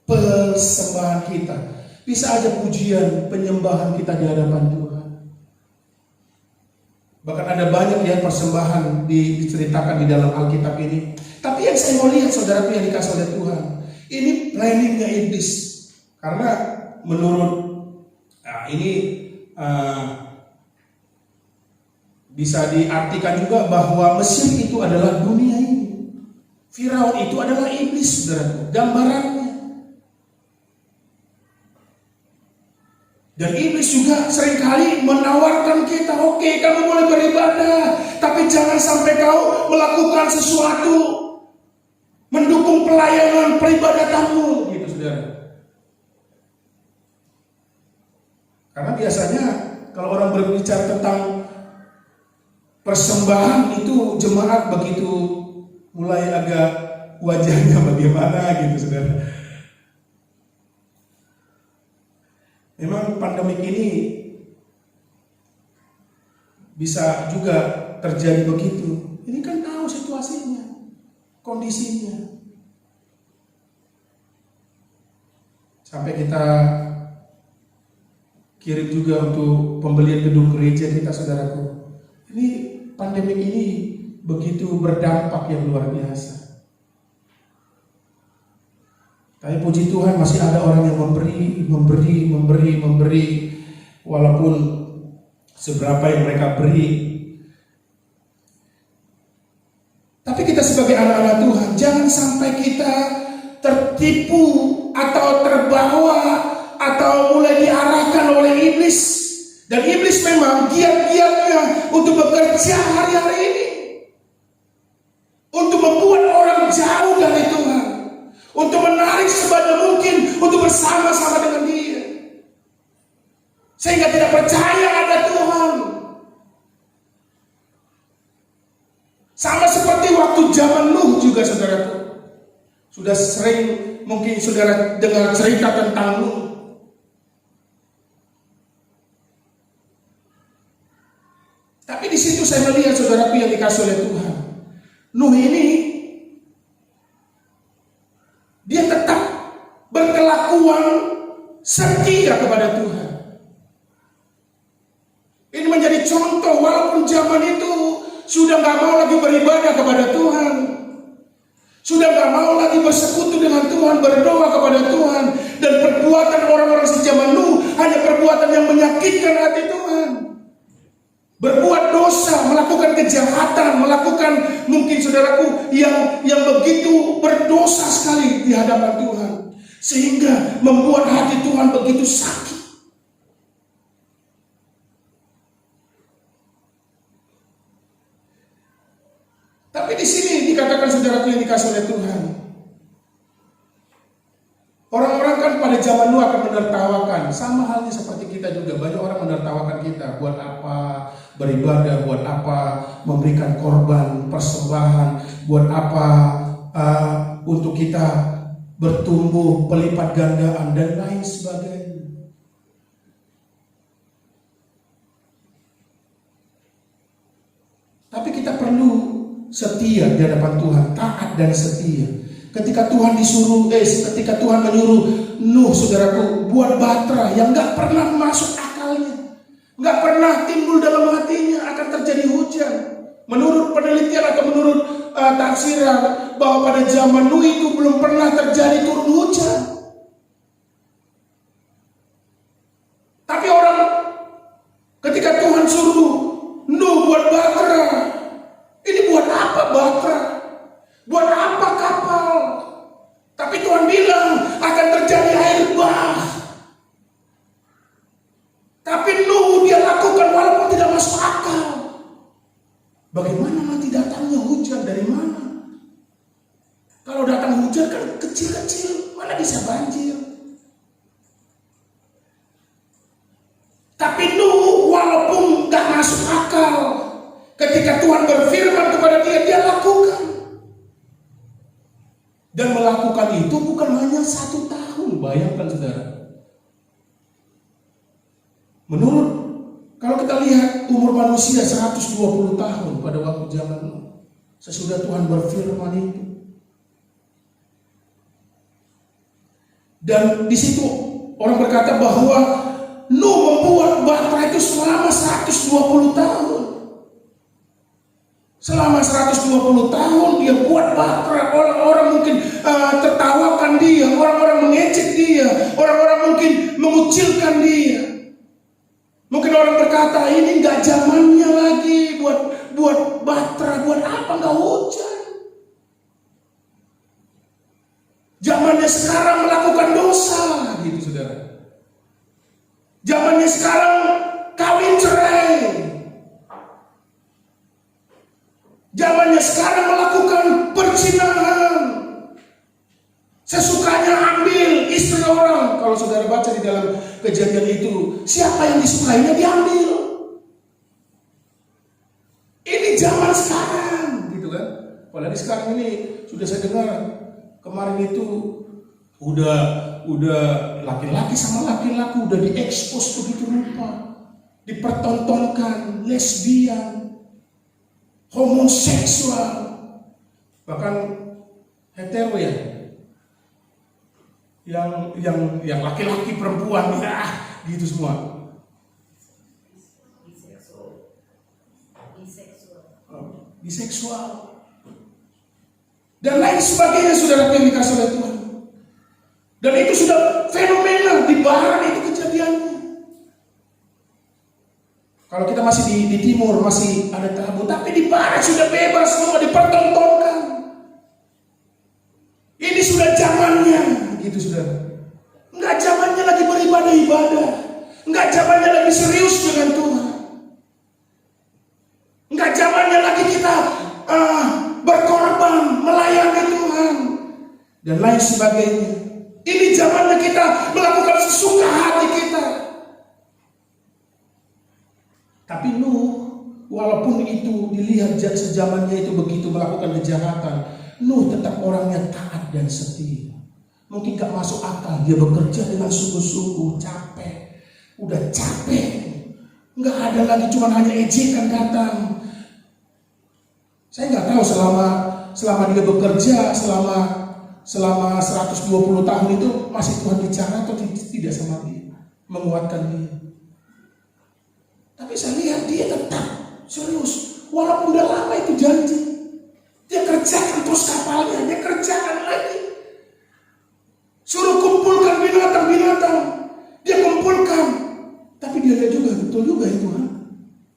persembahan kita. Bisa aja pujian, penyembahan kita di hadapan Tuhan. Bahkan ada banyak ya persembahan diceritakan di dalam Alkitab ini. Tapi yang saya mau lihat saudaraku yang dikasih oleh Tuhan, ini planningnya iblis. Karena menurut ini bisa diartikan juga bahwa Mesir itu adalah dunia ini. Firaun itu adalah iblis, saudaraku, gambarannya. Dan iblis juga seringkali menawarkan kita, oke, kamu boleh beribadah, tapi jangan sampai kau melakukan sesuatu mendukung pelayanan peribadatanmu, gitu saudara. Karena biasanya kalau orang berbicara tentang persembahan itu jemaat begitu mulai agak wajahnya bagaimana gitu saudara. Memang pandemik ini bisa juga terjadi begitu. Ini kan tahu situasinya, kondisinya. Sampai kita kirim juga untuk pembelian gedung gereja kita, saudaraku. Ini pandemik ini begitu berdampak yang luar biasa. Tapi puji Tuhan masih ada orang yang memberi, walaupun seberapa yang mereka beri. Tapi kita sebagai anak-anak Tuhan, jangan sampai kita tertipu atau terbawa atau mulai diarahkan oleh iblis. Dan iblis memang giat-giatnya untuk bekerja hari-hari ini, untuk membuat orang jauh dari Tuhan, untuk menarik sebanyak mungkin untuk bersama-sama dengan Dia, sehingga tidak percaya ada Tuhan. Sama seperti waktu zaman Nuh juga, saudaraku. Sudah sering mungkin saudara dengar cerita tentang Nuh. Tapi di situ saya melihat, saudaraku yang dikasih oleh Tuhan, Nuh ini dia tetap berkelakuan setia kepada Tuhan. Ini menjadi contoh, walaupun zaman itu sudah gak mau lagi beribadah kepada Tuhan, sudah gak mau lagi bersekutu dengan Tuhan, berdoa kepada Tuhan, dan perbuatan orang-orang sejaman Nuh hanya perbuatan yang menyakitkan hati Tuhan. Berbuat dosa, melakukan kejahatan, melakukan mungkin saudaraku yang begitu berdosa sekali di hadapan Tuhan, sehingga membuat hati Tuhan begitu sakit. Tapi di sini dikatakan, saudaraku yang dikasih oleh Tuhan, orang-orang kan pada zaman Nuh akan menertawakan, sama halnya seperti kita juga. Banyak orang menertawakan kita, buat apa beribadah, buat apa memberikan korban persembahan, buat apa untuk kita bertumbuh pelipat gandaan dan lain sebagainya. Tapi kita perlu setia di hadapan Tuhan, taat dan setia. Ketika Tuhan ketika Tuhan menyuruh Nuh, saudaraku, buat bahtera yang gak pernah masuk akalnya, gak pernah timbul dalam hatinya akan terjadi hujan. Menurut penelitian atau menurut tafsiran, bahwa pada zaman Nuh itu belum pernah terjadi turun hujan. Tapi orang, ketika Tuhan suruh Nuh buat bahtera, ini buat apa bahtera? Buat apa kapal? Tapi Tuhan bilang akan terjadi air bah. Tapi Nuh dia lakukan walaupun tidak masuk akal. Bagaimana nanti datangnya hujan, dari mana? Kalau datang hujan kan kecil-kecil, mana bisa banjir? Tapi Nuh walaupun gak masuk akal, ketika Tuhan berfirman kepada dia lakukan. Dan melakukan itu bukan hanya 1 tahun, bayangkan saudara. Menurut, kalau kita lihat umur manusia 120 tahun pada waktu zaman Nuh, sesudah Tuhan berfirman itu. Dan di situ orang berkata bahwa Nuh membuat bahtera itu selama 120 tahun. Selama 120 tahun dia buat bahtera. Orang-orang mungkin tertawakan dia, orang-orang mengejek dia, orang-orang mungkin mengucilkan dia. Mungkin orang berkata, ini gak zamannya lagi buat bahtera, buat apa, gak hujan. Zamannya sekarang melakukan dosa, gitu saudara. Zamannya sekarang kawin cerai. Zamannya sekarang melakukan perzinahan. Sesukanya ambil istri orang. Kalau saudara baca di dalam Kejadian itu, siapa yang disukainya diambil. Ini zaman sekarang, gitu kan? Apalagi sekarang ini sudah saya dengar kemarin itu udah laki-laki sama laki-laki udah diekspos begitu rupa, dipertontonkan lesbian, homoseksual, bahkan hetero ya, yang laki-laki perempuan ya gitu semua, biseksual dan lain sebagainya, saudara yang dikasih oleh Tuhan. Dan itu sudah fenomenal di barat itu kejadiannya. Kalau kita masih di timur masih ada tabu, tapi di barat sudah bebas, semua dipertontonkan. Ini sudah zamannya, gitu saudara. Enggak zamannya lagi beribadah-ibadah, enggak zamannya lagi serius dengan Tuhan, enggak zamannya lagi kita berkorban melayani Tuhan dan lain sebagainya. Ini zamannya kita melakukan sesuka hati kita. Tapi Nuh, walaupun itu dilihat sejamannya itu begitu melakukan kejahatan, Nuh tetap orangnya taat dan setia. Mungkin gak masuk akal, dia bekerja dengan sungguh-sungguh, capek, udah capek, nggak ada lagi, cuma hanya ejekan datang. Saya nggak tahu selama dia bekerja selama 120 tahun itu masih Tuhan bicara atau tidak sama dia, menguatkan dia. Tapi saya lihat dia tetap serius, walaupun udah lama itu janji. Dia kerjakan terus kapalnya, dia kerjakan lagi. Suruh kumpulkan binatang-binatang, dia kumpulkan. Tapi dia lihat juga, betul juga itu.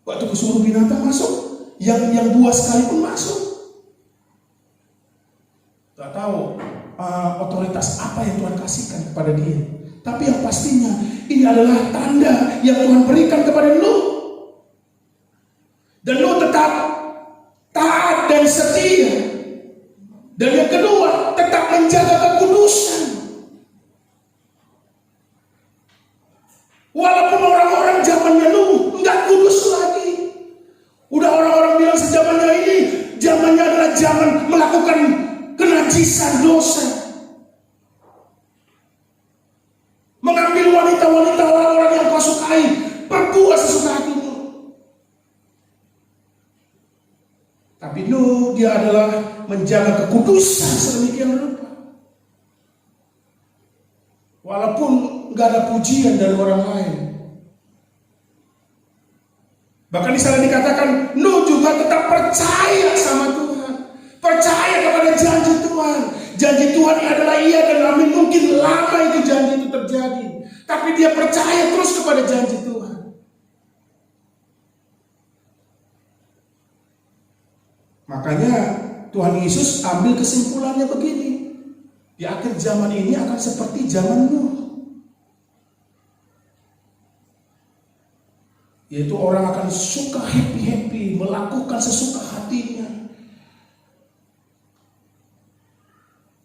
Waktu suruh binatang masuk, yang buas sekalipun masuk. Gak tahu otoritas apa yang Tuhan kasihkan kepada dia. Tapi yang pastinya ini adalah tanda yang Tuhan berikan kepada Nuh. Dan Nuh tetap taat dan setia. Dan yang kedua, tetap menjaga kekudusan. Walaupun orang-orang zamannya Nuh enggak kudus lagi. Udah orang-orang bilang sejamannya ini, zamannya adalah zaman melakukan kenajisan dosa. Mengambil wanita-wanita orang-orang yang kau sukai, perbuat sesuka hatimu. Tapi Nuh dia adalah menjaga kekudusan sedemikian rupa. Walaupun nggak ada pujian dari orang lain. Bahkan di sana dikatakan Nuh juga tetap percaya sama Tuhan, percaya kepada janji Tuhan. Janji Tuhan adalah iya dan amin. Mungkin lama itu janji itu terjadi, tapi dia percaya terus kepada janji Tuhan. Makanya Tuhan Yesus ambil kesimpulannya begini: di akhir zaman ini akan seperti zaman Nuh, yaitu orang akan suka happy-happy, melakukan sesuka hatinya.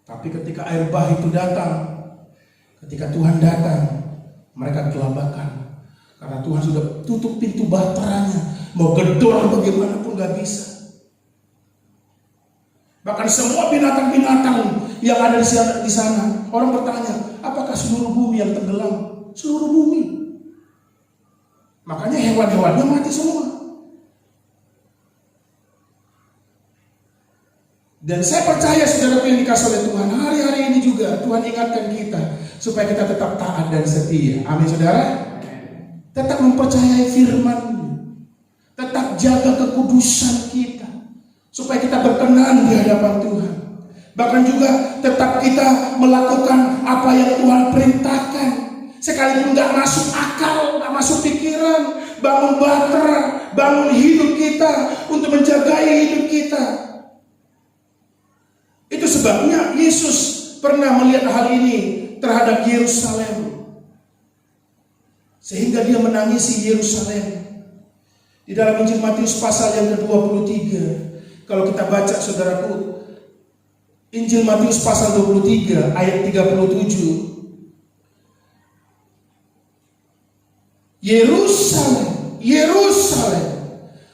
Tapi ketika air bah itu datang, ketika Tuhan datang, mereka kelabakan. Karena Tuhan sudah tutup pintu bahteranya, mau gedor bagaimanapun gak bisa. Bahkan semua binatang-binatang yang ada di sana, orang bertanya, apakah seluruh bumi yang tenggelam? Seluruh bumi. Makanya hewan-hewannya mati semua. Dan saya percaya saudara yang dikasih oleh Tuhan, hari-hari ini juga Tuhan ingatkan kita supaya kita tetap taat dan setia. Amin saudara. Tetap mempercayai firman-Nya, tetap jaga kekudusan kita supaya kita berkenan di hadapan Tuhan. Bahkan juga tetap kita melakukan apa yang Tuhan perintahkan, sekalipun gak masuk akal, gak masuk pikiran. Bangun bahtera, bangun hidup kita untuk menjaga hidup kita. Itu sebabnya Yesus pernah melihat hal ini terhadap Yerusalem, sehingga dia menangisi Yerusalem. Di dalam Injil Matius pasal yang ke-23, kalau kita baca saudaraku, Injil Matius pasal 23 ayat 37, Yerusalem, Yerusalem,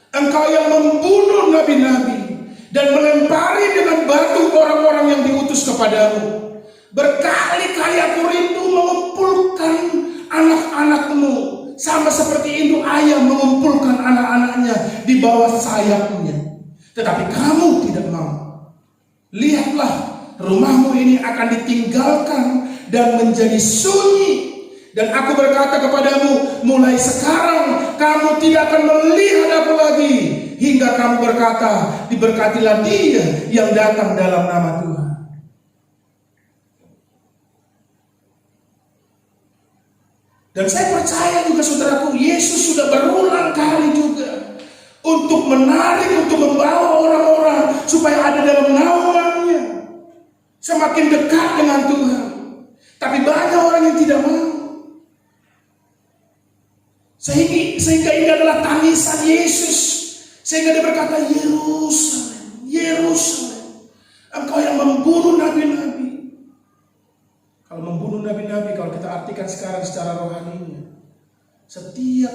engkau yang membunuh nabi-nabi dan melempari dengan batu orang-orang yang diutus kepadamu. Berkali-kali aku rindu mengumpulkan anak-anakmu, sama seperti induk ayam mengumpulkan anak-anaknya di bawah sayapnya. Tetapi kamu tidak mau. Lihatlah, rumahmu ini akan ditinggalkan dan menjadi sunyi. Dan aku berkata kepadamu, mulai sekarang kamu tidak akan melihat aku lagi, hingga kamu berkata, diberkatilah dia yang datang dalam nama Tuhan. Dan saya percaya juga saudaraku, Yesus sudah berulang kali juga untuk menarik, untuk membawa orang-orang supaya ada dalam naungannya, semakin dekat dengan Tuhan. Tapi banyak orang yang tidak mau. Sehingga ini adalah tangisan Yesus. Sehingga dia berkata, Yerusalem, Yerusalem, engkau yang membunuh nabi-nabi. Kalau membunuh nabi-nabi, kalau kita artikan sekarang secara rohaninya, setiap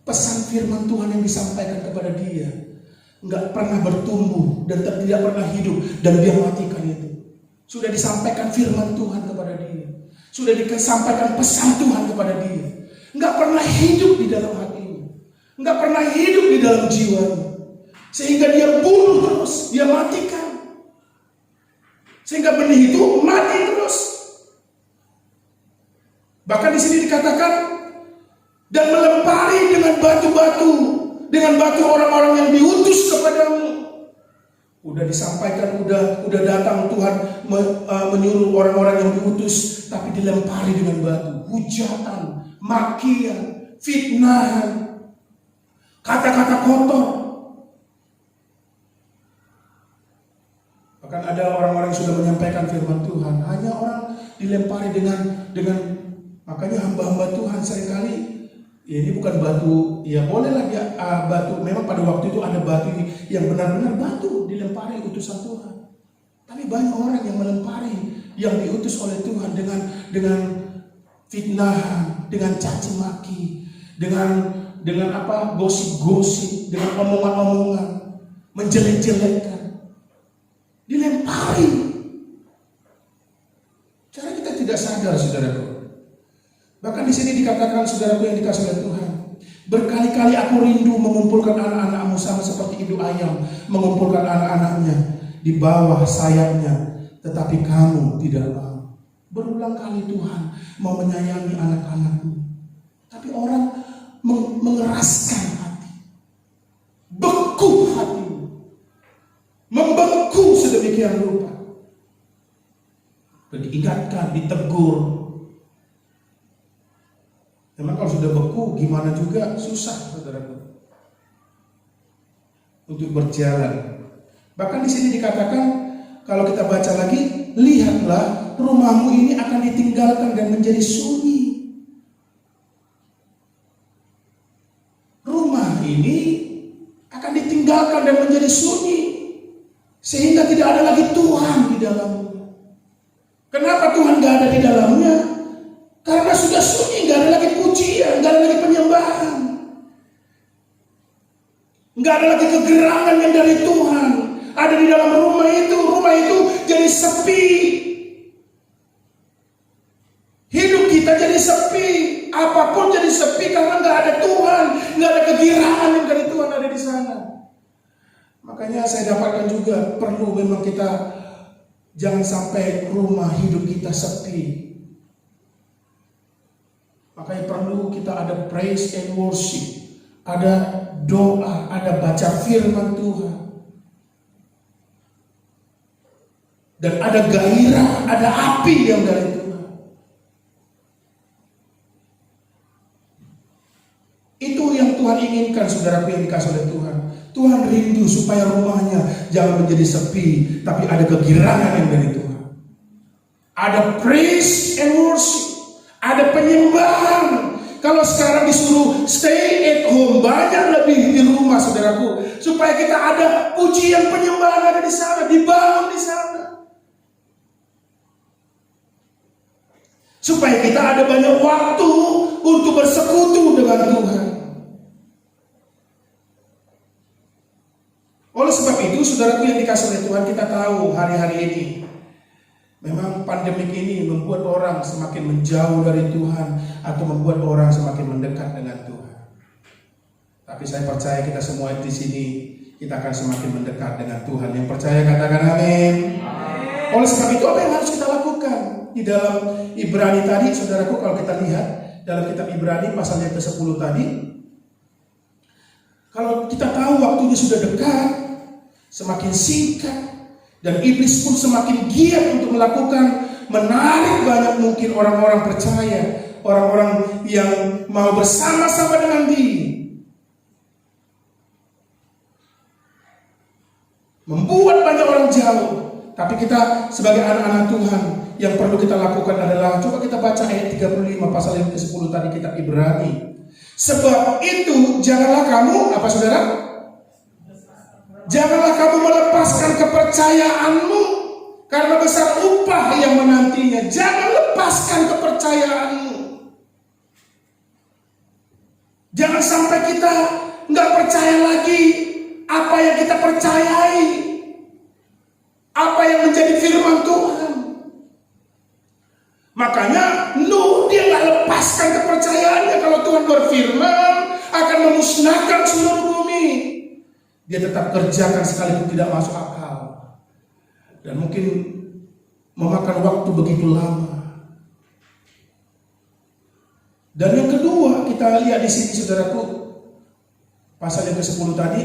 pesan firman Tuhan yang disampaikan kepada dia nggak pernah bertumbuh dan tidak pernah hidup, dan dia matikan itu. Sudah disampaikan firman Tuhan kepada dia, sudah disampaikan pesan Tuhan kepada dia, nggak pernah hidup di dalam hatinya, nggak pernah hidup di dalam jiwanya, sehingga dia bunuh terus, dia matikan, sehingga benih itu mati terus. Bahkan di sini dikatakan, dan melempari dengan batu-batu, dengan batu orang-orang yang diutus kepadamu. Udah disampaikan, udah datang Tuhan menyuruh orang-orang yang diutus, tapi dilempari dengan batu, hujatan, makian, fitnahan, kata-kata kotor. Bahkan ada orang-orang yang sudah menyampaikan firman Tuhan, hanya orang dilempari dengan makanya hamba-hamba Tuhan seringkali, ya ini bukan batu, ya bolehlah dia batu. Memang pada waktu itu ada batu yang benar-benar batu dilempari utusan Tuhan. Tapi banyak orang yang melempari yang diutus oleh Tuhan dengan fitnah, dengan caci maki, dengan apa, gosip-gosip, dengan omongan-omongan, menjelek-jelekkan, dilempari. Cara kita tidak sadar, saudaraku. Bahkan di sini dikatakan, saudaraku yang dikasih oleh Tuhan, berkali-kali aku rindu mengumpulkan anak-anakmu sama seperti induk ayam mengumpulkan anak-anaknya di bawah sayapnya, tetapi kamu tidak mau. Berulang kali Tuhan mau menyayangi anak-anakmu, tapi orang mengeraskan hati, beku hati, membeku sedemikian rupa. Diingatkan, ditegur. Memang kalau sudah beku, gimana juga susah, saudaraku, untuk berjalan. Bahkan di sini dikatakan, kalau kita baca lagi, lihatlah rumahmu ini akan ditinggalkan dan menjadi sunyi. Rumah ini akan ditinggalkan dan menjadi sunyi, sehingga tidak ada lagi Tuhan di dalamnya. Kenapa Tuhan gak ada di dalamnya? Karena sudah sunyi, gak ada lagi pujian, gak ada lagi penyembahan, gak ada lagi kegerangan yang dari Tuhan ada di dalam rumah itu. Rumah itu jadi sepi, hidup kita jadi sepi, apapun jadi sepi karena gak ada Tuhan, gak ada kegirangan yang dari Tuhan ada di sana. Makanya saya dapatkan juga perlu memang kita jangan sampai rumah hidup kita sepi. Makanya perlu kita ada praise and worship, ada doa, ada baca firman Tuhan, dan ada gairah, ada api yang dari Tuhan. Itu yang Tuhan inginkan, saudaraku yang dikasih oleh Tuhan. Tuhan rindu supaya rumahnya jangan menjadi sepi, tapi ada kegirangan yang dari Tuhan. Ada praise and worship, ada penyembahan. Kalau sekarang disuruh stay at home, banyak lebih di rumah, saudaraku, supaya kita ada pujian penyembahan ada di sana, dibangun di sana, supaya kita ada banyak waktu untuk bersekutu dengan Tuhan. Oleh sebab itu, saudaraku yang dikasih oleh Tuhan, kita tahu hari-hari ini memang pandemik ini membuat orang semakin menjauh dari Tuhan atau membuat orang semakin mendekat dengan Tuhan. Tapi saya percaya kita semua di sini kita akan semakin mendekat dengan Tuhan. Yang percaya katakan amin. Oleh sebab itu, apa yang harus kita lakukan? Di dalam Ibrani tadi, saudaraku, kalau kita lihat dalam kitab Ibrani pasal yang ke-10 tadi, kalau kita tahu waktunya sudah dekat, semakin singkat, dan iblis pun semakin giat untuk melakukan, menarik banyak mungkin orang-orang percaya orang-orang yang mau bersama-sama dengan dia. Membuat banyak orang jauh. Tapi kita sebagai anak-anak Tuhan, yang perlu kita lakukan adalah, coba kita baca ayat 35 pasal yang ke-10 tadi kitab Ibrani. Sebab itu janganlah kamu, apa saudara? Janganlah kamu melepaskan kepercayaanmu, karena besar upah yang menantinya. Jangan lepaskan kepercayaanmu. Jangan sampai kita nggak percaya lagi apa yang kita percayai, apa yang menjadi firman Tuhan. Makanya Nuh dia nggak lepaskan kepercayaannya. Kalau Tuhan berfirman akan memusnahkan seluruh bumi, dia tetap kerjakan sekalipun tidak masuk akal. Dan mungkin memakan waktu begitu lama. Dan yang kedua kita lihat di sini saudaraku, pasal yang ke-10 tadi.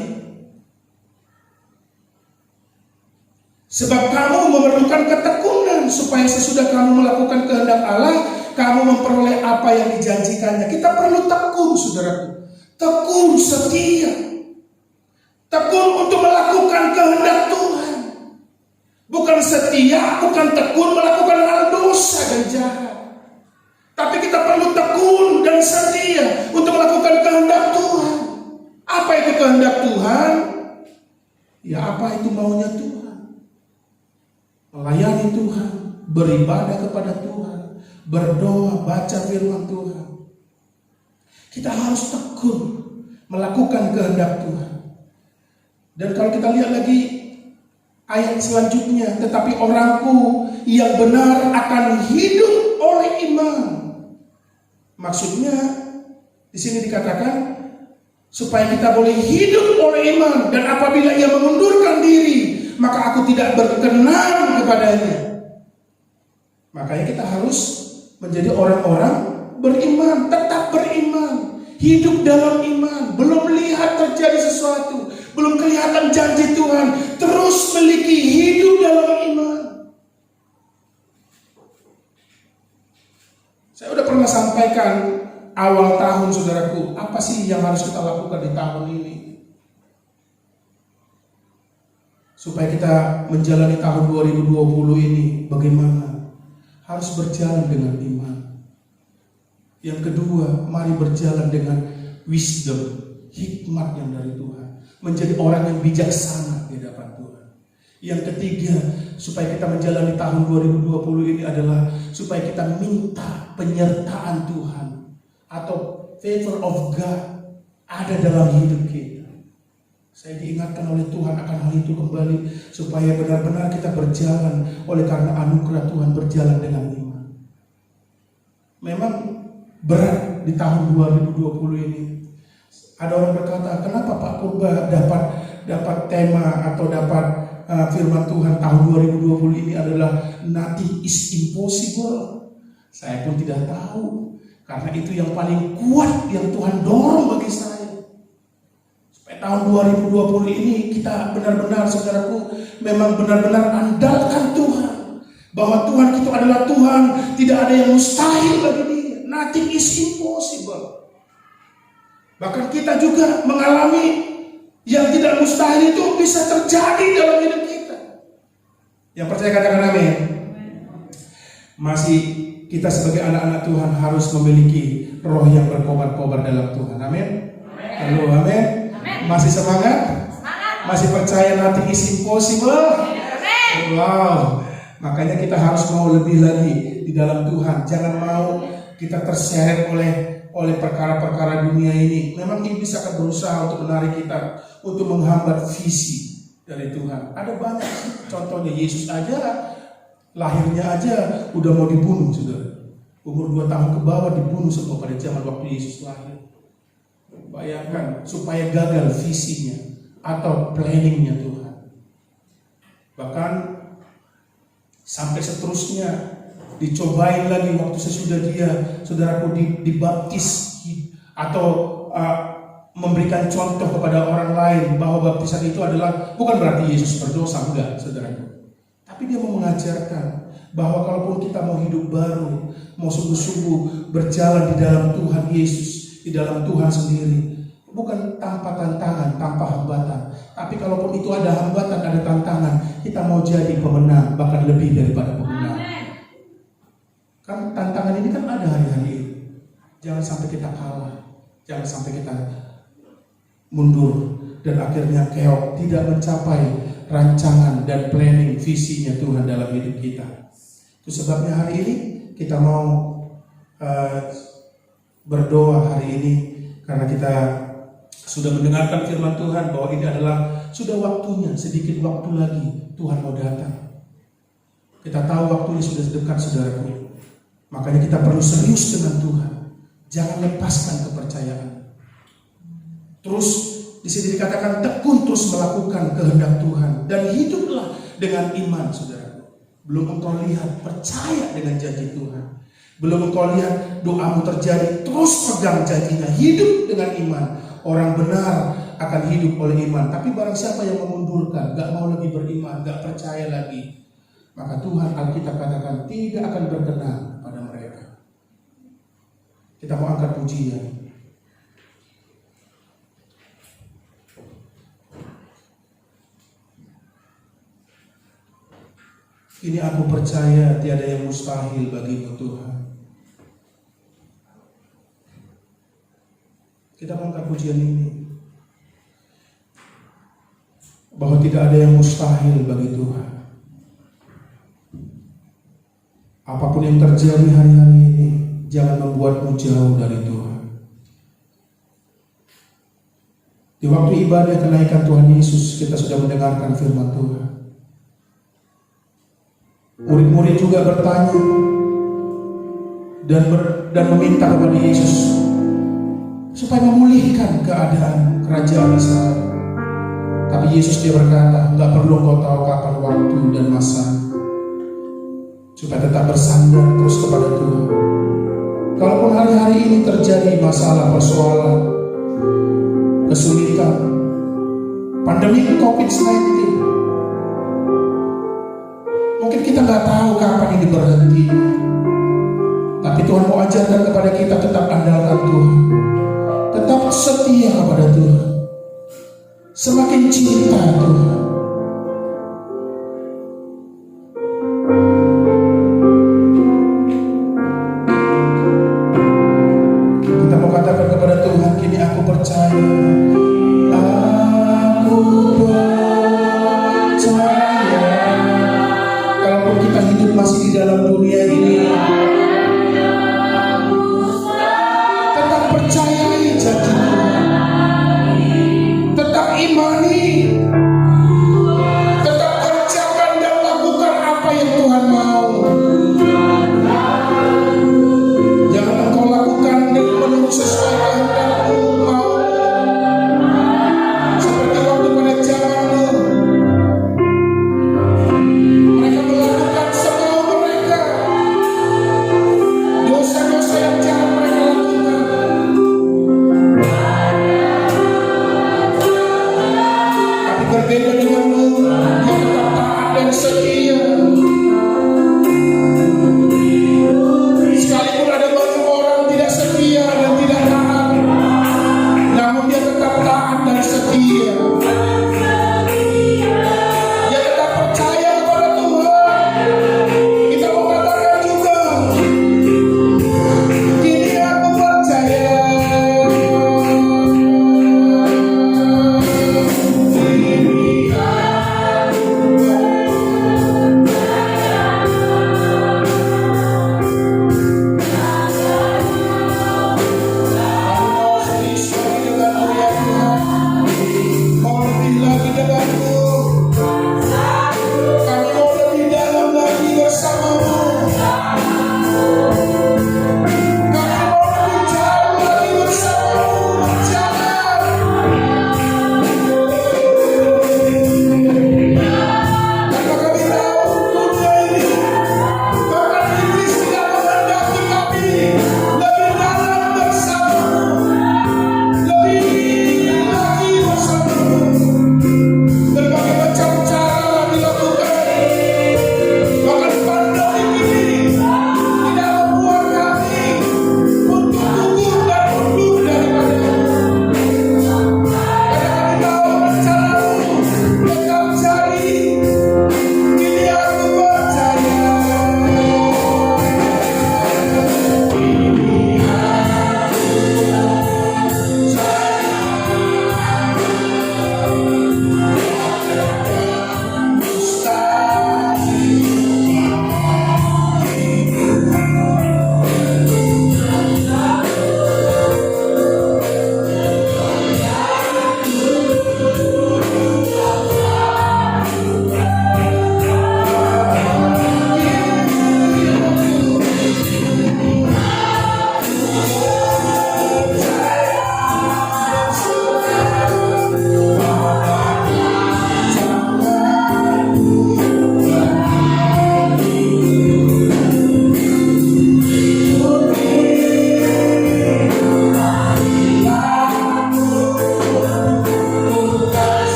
Sebab kamu memerlukan ketekunan supaya sesudah kamu melakukan kehendak Allah, kamu memperoleh apa yang dijanjikannya. Kita perlu tekun saudaraku. Tekun setia. Tekun untuk melakukan kehendak Tuhan. Bukan setia, bukan tekun melakukan hal dosa dan jahat. Tapi kita perlu tekun dan setia untuk melakukan kehendak Tuhan. Apa itu kehendak Tuhan? Ya apa itu maunya Tuhan. Melayani Tuhan, beribadah kepada Tuhan, berdoa, baca firman Tuhan. Kita harus tekun melakukan kehendak Tuhan. Dan kalau kita lihat lagi ayat selanjutnya, tetapi orangku yang benar akan hidup oleh iman. Maksudnya di sini dikatakan supaya kita boleh hidup oleh iman, dan apabila ia mengundurkan diri, maka aku tidak berkenan kepadanya. Makanya kita harus menjadi orang-orang beriman, tetap beriman, hidup dalam iman. Belum lihat terjadi sesuatu, belum kelihatan janji Tuhan, terus memiliki hidup dalam iman. Saya udah pernah sampaikan awal tahun saudaraku, apa sih yang harus kita lakukan di tahun ini supaya kita menjalani tahun 2020 ini bagaimana? Harus berjalan dengan iman. Yang kedua, mari berjalan dengan wisdom, hikmat yang dari Tuhan, menjadi orang yang bijaksana di hadapan Tuhan. Yang ketiga, supaya kita menjalani tahun 2020 ini adalah supaya kita minta penyertaan Tuhan atau favor of God ada dalam hidup kita. Saya diingatkan oleh Tuhan akan hal itu kembali, supaya benar-benar kita berjalan oleh karena anugerah Tuhan, berjalan dengan iman. Memang berat di tahun 2020 ini. Ada orang berkata, kenapa Pak Purba dapat tema atau dapat firman Tuhan tahun 2020 ini adalah nothing is impossible. Saya pun tidak tahu, karena itu yang paling kuat yang Tuhan dorong bagi saya. Supaya tahun 2020 ini kita benar-benar saudaraku memang benar-benar andalkan Tuhan, bahwa Tuhan itu adalah Tuhan, tidak ada yang mustahil bagi Dia. Nothing is impossible. Bahkan kita juga mengalami yang tidak mustahil itu bisa terjadi dalam hidup kita. Yang percaya katakan amin. Masih kita sebagai anak-anak Tuhan harus memiliki roh yang berkobar-kobar dalam Tuhan. Amin. Halo, amin. Masih semangat? Masih percaya nothing is impossible? Wow. Makanya kita harus mau lebih lagi di dalam Tuhan. Jangan mau kita terseret oleh perkara-perkara dunia ini. Memang iblis akan berusaha untuk menarik kita, untuk menghambat visi dari Tuhan. Ada banyak contohnya. Yesus aja lahirnya aja udah mau dibunuh, saudara. Umur 2 tahun ke bawah dibunuh semua pada zaman waktu Yesus lahir. Bayangkan, supaya gagal visinya atau planningnya Tuhan. Bahkan sampai seterusnya dicobain lagi waktu sesudah dia, saudaraku, dibaptis atau memberikan contoh kepada orang lain bahwa baptisan itu adalah bukan berarti Yesus berdosa, enggak, saudaraku. Tapi dia mau mengajarkan bahwa kalaupun kita mau hidup baru, mau sungguh-sungguh berjalan di dalam Tuhan Yesus, di dalam Tuhan sendiri, bukan tanpa tantangan, tanpa hambatan, tapi kalaupun itu ada hambatan, ada tantangan, kita mau jadi pemenang, bahkan lebih daripada pemenang. Kan tantangan ini kan ada hari-hari ini. Jangan sampai kita kalah, jangan sampai kita mundur dan akhirnya keok, tidak mencapai rancangan dan planning visinya Tuhan dalam hidup kita. Itu sebabnya hari ini kita mau berdoa hari ini, karena kita sudah mendengarkan firman Tuhan bahwa ini adalah sudah waktunya, sedikit waktu lagi Tuhan mau datang. Kita tahu waktunya sudah dekat, saudaraku. Makanya kita perlu serius dengan Tuhan. Jangan lepaskan kepercayaan. Terus di sini dikatakan tekun terus melakukan kehendak Tuhan dan hiduplah dengan iman, saudara. Belum engkau lihat, percaya dengan janji Tuhan. Belum engkau lihat doamu terjadi, terus pegang janjinya, hidup dengan iman. Orang benar akan hidup oleh iman. Tapi barang siapa yang memundurkan, gak mau lagi beriman, gak percaya lagi, maka Tuhan Alkitab katakan tidak akan berkenan pada mereka. Kita mau angkat pujian. Ini aku percaya tiada yang mustahil bagimu Tuhan. Kita angkat pujian ini, bahwa tidak ada yang mustahil bagi Tuhan. Apapun yang terjadi hari-hari ini, jangan membuatmu jauh dari Tuhan. Di waktu ibadah kenaikan Tuhan Yesus, kita sudah mendengarkan firman Tuhan. Murid-murid juga bertanya dan meminta kepada Yesus supaya memulihkan keadaan kerajaan Israel. Tapi Yesus dia berkata, enggak perlu kau tahu kapan waktu dan masa, supaya tetap bersandar terus kepada Tuhan. Kalaupun hari-hari ini terjadi masalah, persoalan, kesulitan, pandemi COVID-19, mungkin kita nggak tahu kapan ini berhenti. Tapi Tuhan mau ajarkan kepada kita tetap andalkan Tuhan, tetap setia kepada Tuhan, semakin cinta Tuhan. Kita mau katakan kepada Tuhan, kini aku percaya, aku percaya. Kalaupun kita hidup masih di dalam dunia ini, tetap percayai janji Tuhan, tetap imani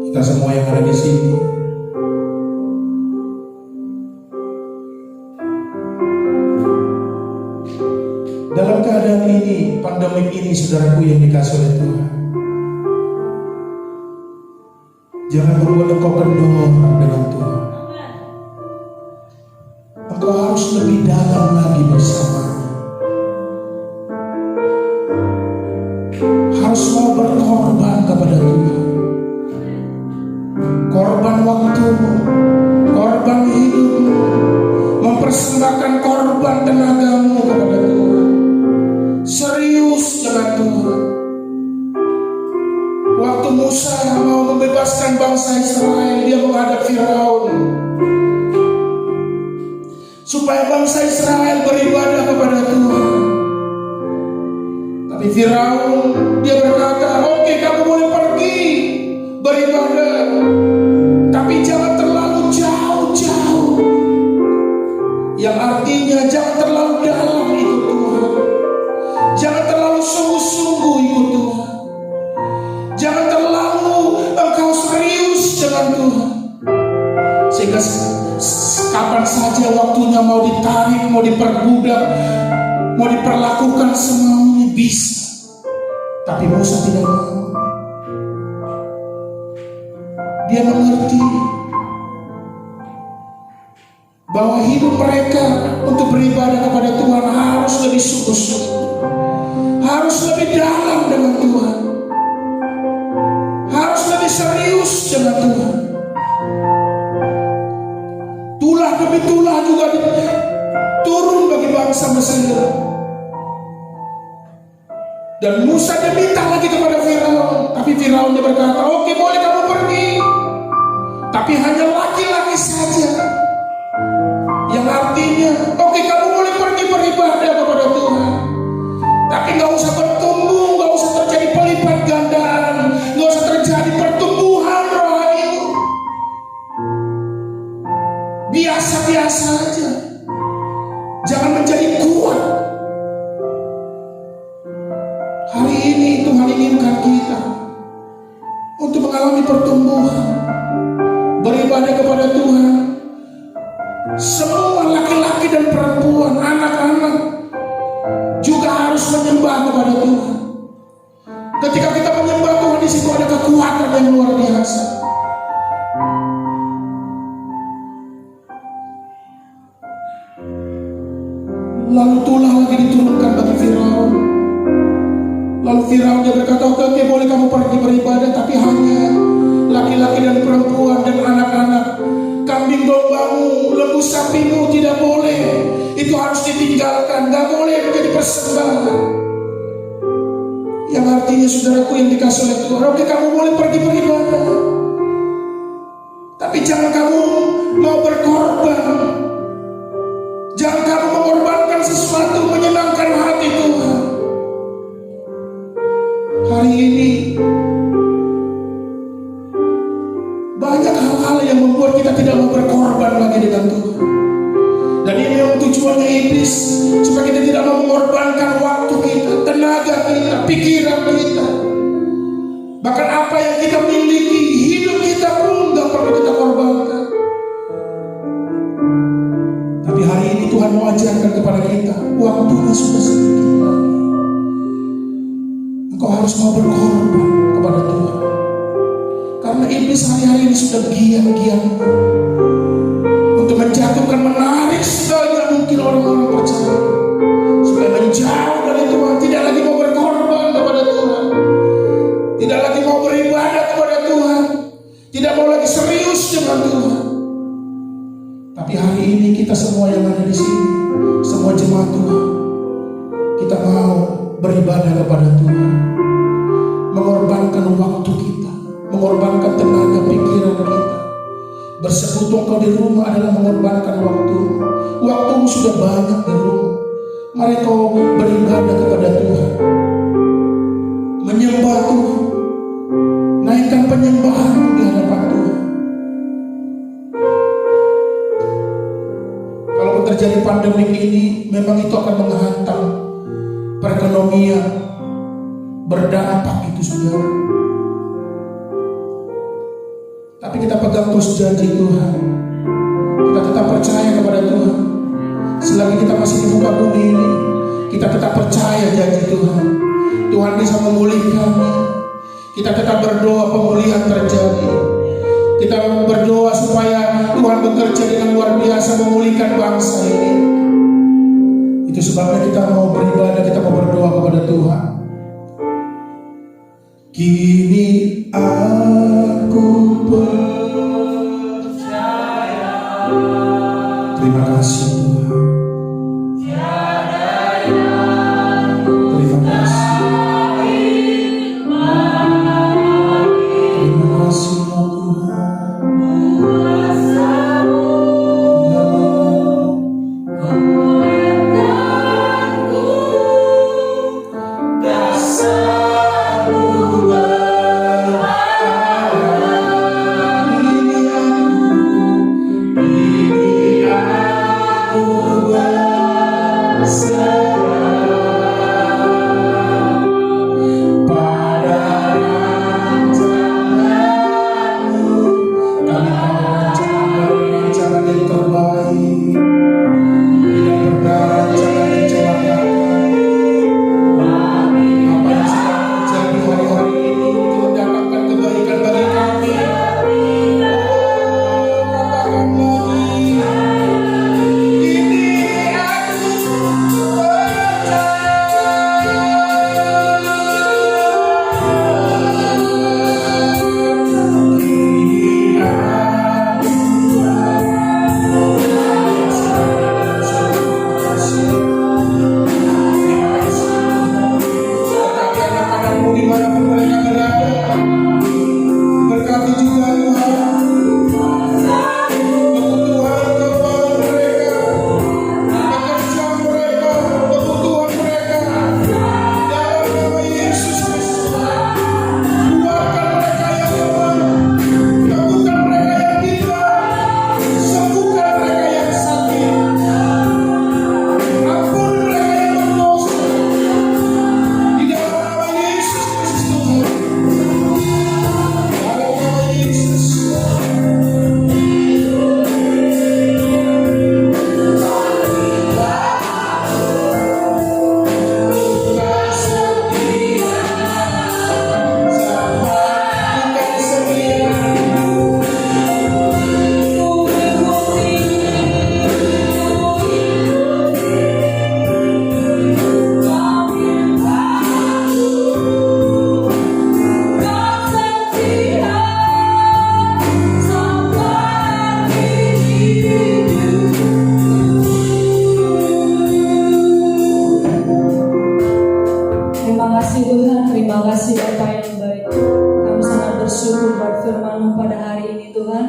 kita semua yang ada di sini. Dalam keadaan ini, pandemik ini, saudaraku yang dikasih oleh Tuhan, jangan membuat engkau kendor dengan Tuhan. Engkau harus lebih dalam lagi bersamanya. Harus mau berkorban kepada Tuhan. Korban waktumu, korban hidupmu, mempersembahkan korban tenagamu kepada Tuhan. Serius dengan Tuhan. Waktu Musa mau membebaskan bangsa Israel, dia menghadap Firaun supaya bangsa Israel beribadah kepada Tuhan. Tapi Firaun, dia berkata, oke, kamu boleh pergi beribadah, tapi jangan terlalu jauh-jauh. Yang artinya jangan terlalu dalam ikut Tuhan. Jangan terlalu sungguh-sungguh ikut Tuhan. Jangan terlalu engkau serius dengan Tuhan. Sehingga kapan saja waktunya mau ditarik, mau diperbudak, mau diperlakukan semaunya bisa. Tapi Musa tidak mau. Dia mengerti bahwa hidup mereka untuk beribadah kepada Tuhan harus lebih sungguh-sungguh, harus lebih dalam dengan Tuhan, harus lebih serius dengan Tuhan. Tulah demi tulah juga turun bagi bangsa Mesir. Dan Musa diminta lagi kepada Firaun, tapi Firaun dia berkata, oke, boleh kamu pergi, tapi hanya laki-laki saja. Yang artinya, oke, kamu boleh pergi beribadah kepada Tuhan, tapi gak usah bertumbuh, gak usah terjadi pelipat gandaan, gak usah terjadi pertumbuhan rohanimu. Biasa-biasa aja. Jangan menjadi kuat. Hari ini Tuhan inginkan kita untuk mengalami pertumbuhan, beribadah kepada Tuhan. Semua laki-laki dan perempuan, anak-anak juga harus menyembah kepada Tuhan. Ketika kita menyembah Tuhan, di situ ada kekuatan yang luar biasa. Lalu tulah lagi diturunkan bagi Firaun. Lalu Firaun dia berkata, oke, boleh kamu pergi beribadah, tapi hanya laki-laki dan perempuan dan anak-anak. Kambing dombamu, lembu sapimu tidak boleh. Itu harus ditinggalkan, gak boleh menjadi persembahan. Yang artinya, saudaraku yang dikasih oleh Tuhan, oke, kamu boleh pergi beribadah, tapi jangan kamu mau berkorban. Jangan kamu mengorbankan sesuatu menyenangkan hati Tuhan. Hari ini banyak hal-hal yang membuat kita tidak mau berkorban lagi dengan Tuhan. Dan ini memang tujuannya iblis, supaya kita tidak mau mengorbankan waktu kita, tenaga kita, pikiran kita, bahkan apa yang kita miliki, hidup kita pun gak perlu kita korbankan. Tapi hari ini Tuhan mau ajarkan kepada kita, waktunya sudah sedikit lagi. Engkau harus mau berkorban kepada Tuhan. Karena iblis hari-hari ini sudah gian-gian untuk menjatuhkan, menarik sebanyak mungkin orang-orang percaya supaya menjauh dari Tuhan, tidak lagi mau berkorban kepada Tuhan, tidak lagi mau beribadah kepada Tuhan, tidak mau lagi serius dengan Tuhan. Tapi hari ini kita semua yang ada di sini, semua jemaat Tuhan, kita mau beribadah kepada Tuhan, mengorbankan waktu kita, mengorbankan tenaga pikiran kita. Bersekutu engkau di rumah adalah mengorbankan waktu. Waktumu sudah banyak di rumah. Mari kau beribadah kepada Tuhan, menyembah Tuhan, naikkan penyembahan di hadapan Tuhan. Kalau terjadi pandemi ini, memang itu akan menghantam perekonomian, berdampak itu, saudara. Tapi kita pegang terus janji Tuhan. Kita tetap percaya kepada Tuhan. Selagi kita masih di muka bumi ini, kita tetap percaya janji Tuhan. Tuhan bisa memulihkan. Kita tetap berdoa pemulihan terjadi. Kita berdoa supaya Tuhan bekerja dengan luar biasa memulihkan bangsa ini. Itu sebabnya kita mau beribadah, kita mau berdoa kepada Tuhan. Kini aku percaya. Terima kasih Tuhan. Terima kasih. Terima kasih ya Tuhan.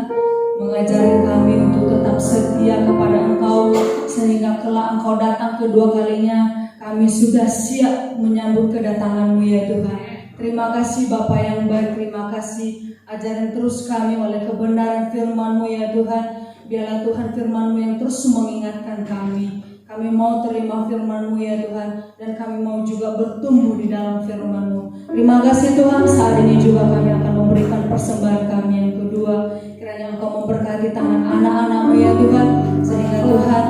Mengajari kami untuk tetap setia kepada Engkau, sehingga kelak Engkau datang kedua kalinya, kami sudah siap menyambut kedatangan-Mu ya Tuhan. Terima kasih Bapa yang baik, terima kasih. Ajarin terus kami oleh kebenaran firman-Mu ya Tuhan. Biarlah Tuhan firman-Mu yang terus mengingatkan kami. Kami mau terima firman-Mu ya Tuhan, dan kami mau juga bertumbuh di dalam firman-Mu. Terima kasih Tuhan, saat ini juga kami akan memberikan persembahan kami yang kedua. Kiranya Engkau memberkati tangan anak-anak-Mu ya Tuhan, sehingga Tuhan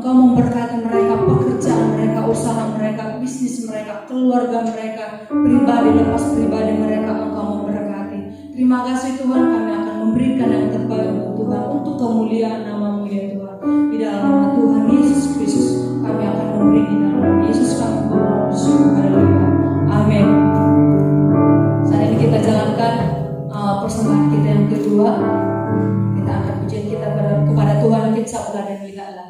Engkau memberkati mereka, pekerjaan mereka, usaha mereka, bisnis mereka, keluarga mereka, pribadi lepas pribadi mereka, Engkau memberkati. Terima kasih Tuhan, kami akan memberikan yang terbaik untuk Tuhan, untuk kemuliaan nama-Mu ya Tuhan. Di dalam nama Tuhan Yesus Kristus kami akan memberi, di dalam nama Yesus kami bersyukur. Haleluya. Amin. Saat ini kita jalankan persembahan kita yang kedua. Kita akan pujian kita kepada Tuhan, kita ulah dan lihatlah.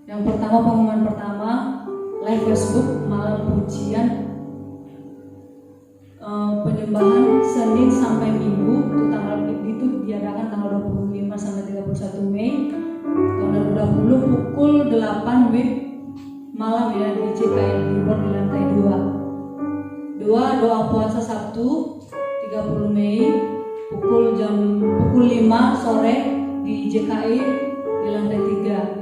Yang pertama, pengumuman pertama, live Facebook malam pujian, penyembahan Senin sampai Minggu, itu diadakan tanggal 25 sampai 31 Mei tahun 2020 pukul 8 WIB malam ya di JKI Billboard di lantai 2. Doa puasa Sabtu 30 Mei pukul 5 sore di JKI di lantai 3.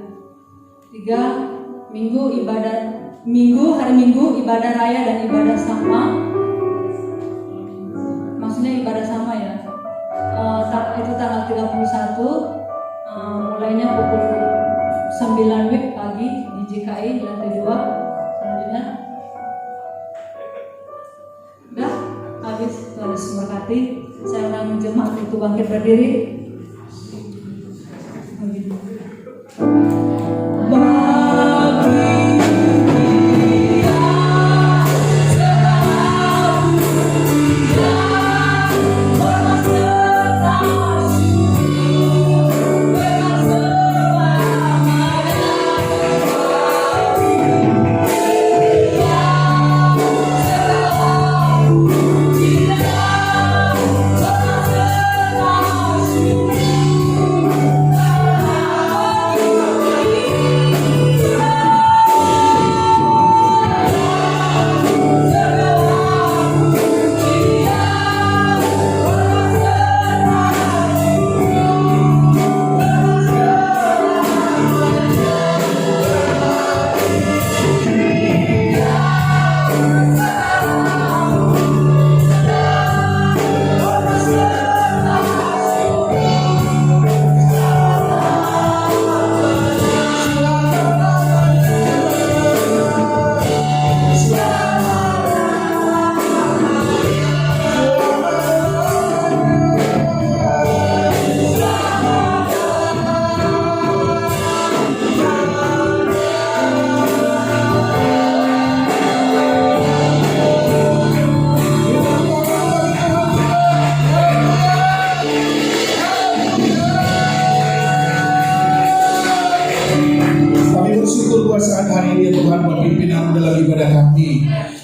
Hari Minggu ibadah raya dan ibadah sama. Maksudnya ibadah sama ya. Itu tanggal 31, mulainya pukul 9 WIB pagi di JKI di lantai 2. Selanjutnya udah habis. Tuhan Yesus memberkati. Saya undang jemaat itu bangkit berdiri.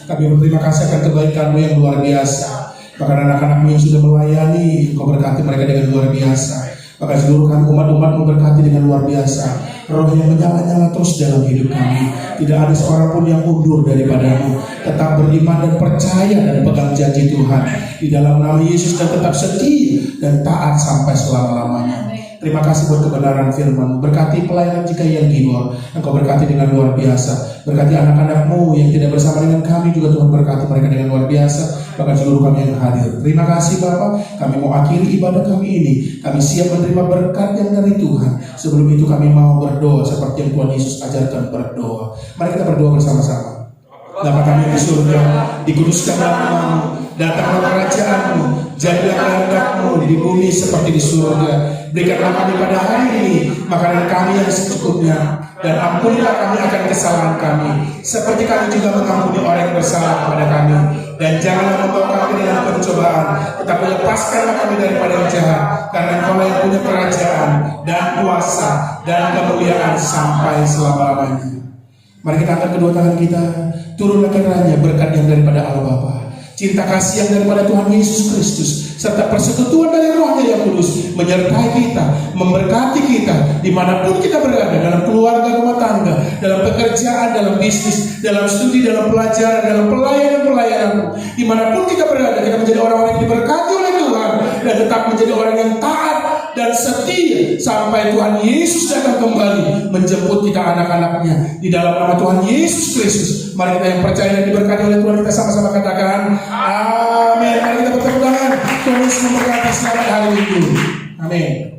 Kami berterima kasih akan kebaikan-Mu yang luar biasa. Bahkan anak-anak-Mu yang sudah melayani, Engkau berkati mereka dengan luar biasa. Bahkan seluruh kami umat-umat-Mu berkati dengan luar biasa. Roh yang menyala-nyala terus dalam hidup kami. Tidak ada seorang pun yang mundur daripada-Mu. Tetap beriman dan percaya dan pegang janji Tuhan di dalam nama Yesus, dan tetap setia dan taat sampai selama-lamanya. Terima kasih buat kebenaran firman-Mu. Berkati pelayanan GKI Gibor. Engkau berkati dengan luar biasa. Berkati anak-anak-Mu yang tidak bersama dengan kami juga, Tuhan berkati mereka dengan luar biasa. Bahkan seluruh kami yang hadir. Terima kasih Bapa. Kami mau akhiri ibadah kami ini. Kami siap menerima berkat yang dari Tuhan. Sebelum itu kami mau berdoa seperti yang Tuhan Yesus ajarkan berdoa. Mari kita berdoa bersama-sama. Bapa kami di surga, dikuduskan nama-Mu, datanglah kerajaan-Mu, jadilah kehendak-Mu di bumi seperti di surga. Berikanlah kami pada hari ini makanan kami yang secukupnya, dan ampunilah kami akan kesalahan kami, seperti kami juga mengampuni orang yang bersalah kepada kami. Dan janganlah membawa kami dalam pencobaan, tetapi lepaskanlah kami daripada yang jahat, karena Engkau yang punya kerajaan dan kuasa dan kemuliaan sampai selama-lamanya. Mari kita angkat kedua tangan kita. Turunlah kiranya berkat yang daripada Allah Bapa, cinta kasih yang daripada Tuhan Yesus Kristus, serta persekutuan dari Roh-Nya yang kudus menyertai kita, memberkati kita dimanapun kita berada, dalam keluarga, rumah tangga, dalam pekerjaan, dalam bisnis, dalam studi, dalam pelajaran, dalam pelayanan, dimanapun kita berada. Kita menjadi orang-orang yang diberkati oleh Tuhan dan tetap menjadi orang yang taat dan setia sampai Tuhan Yesus datang kembali menjemput kita anak-anaknya di dalam nama Tuhan Yesus Kristus. Mari kita yang percaya dan diberkati oleh Tuhan, kita sama-sama katakan amin. Mari kita bertepuk tangan. Tuhan Yesus memberkati selamat hari Minggu. Amin.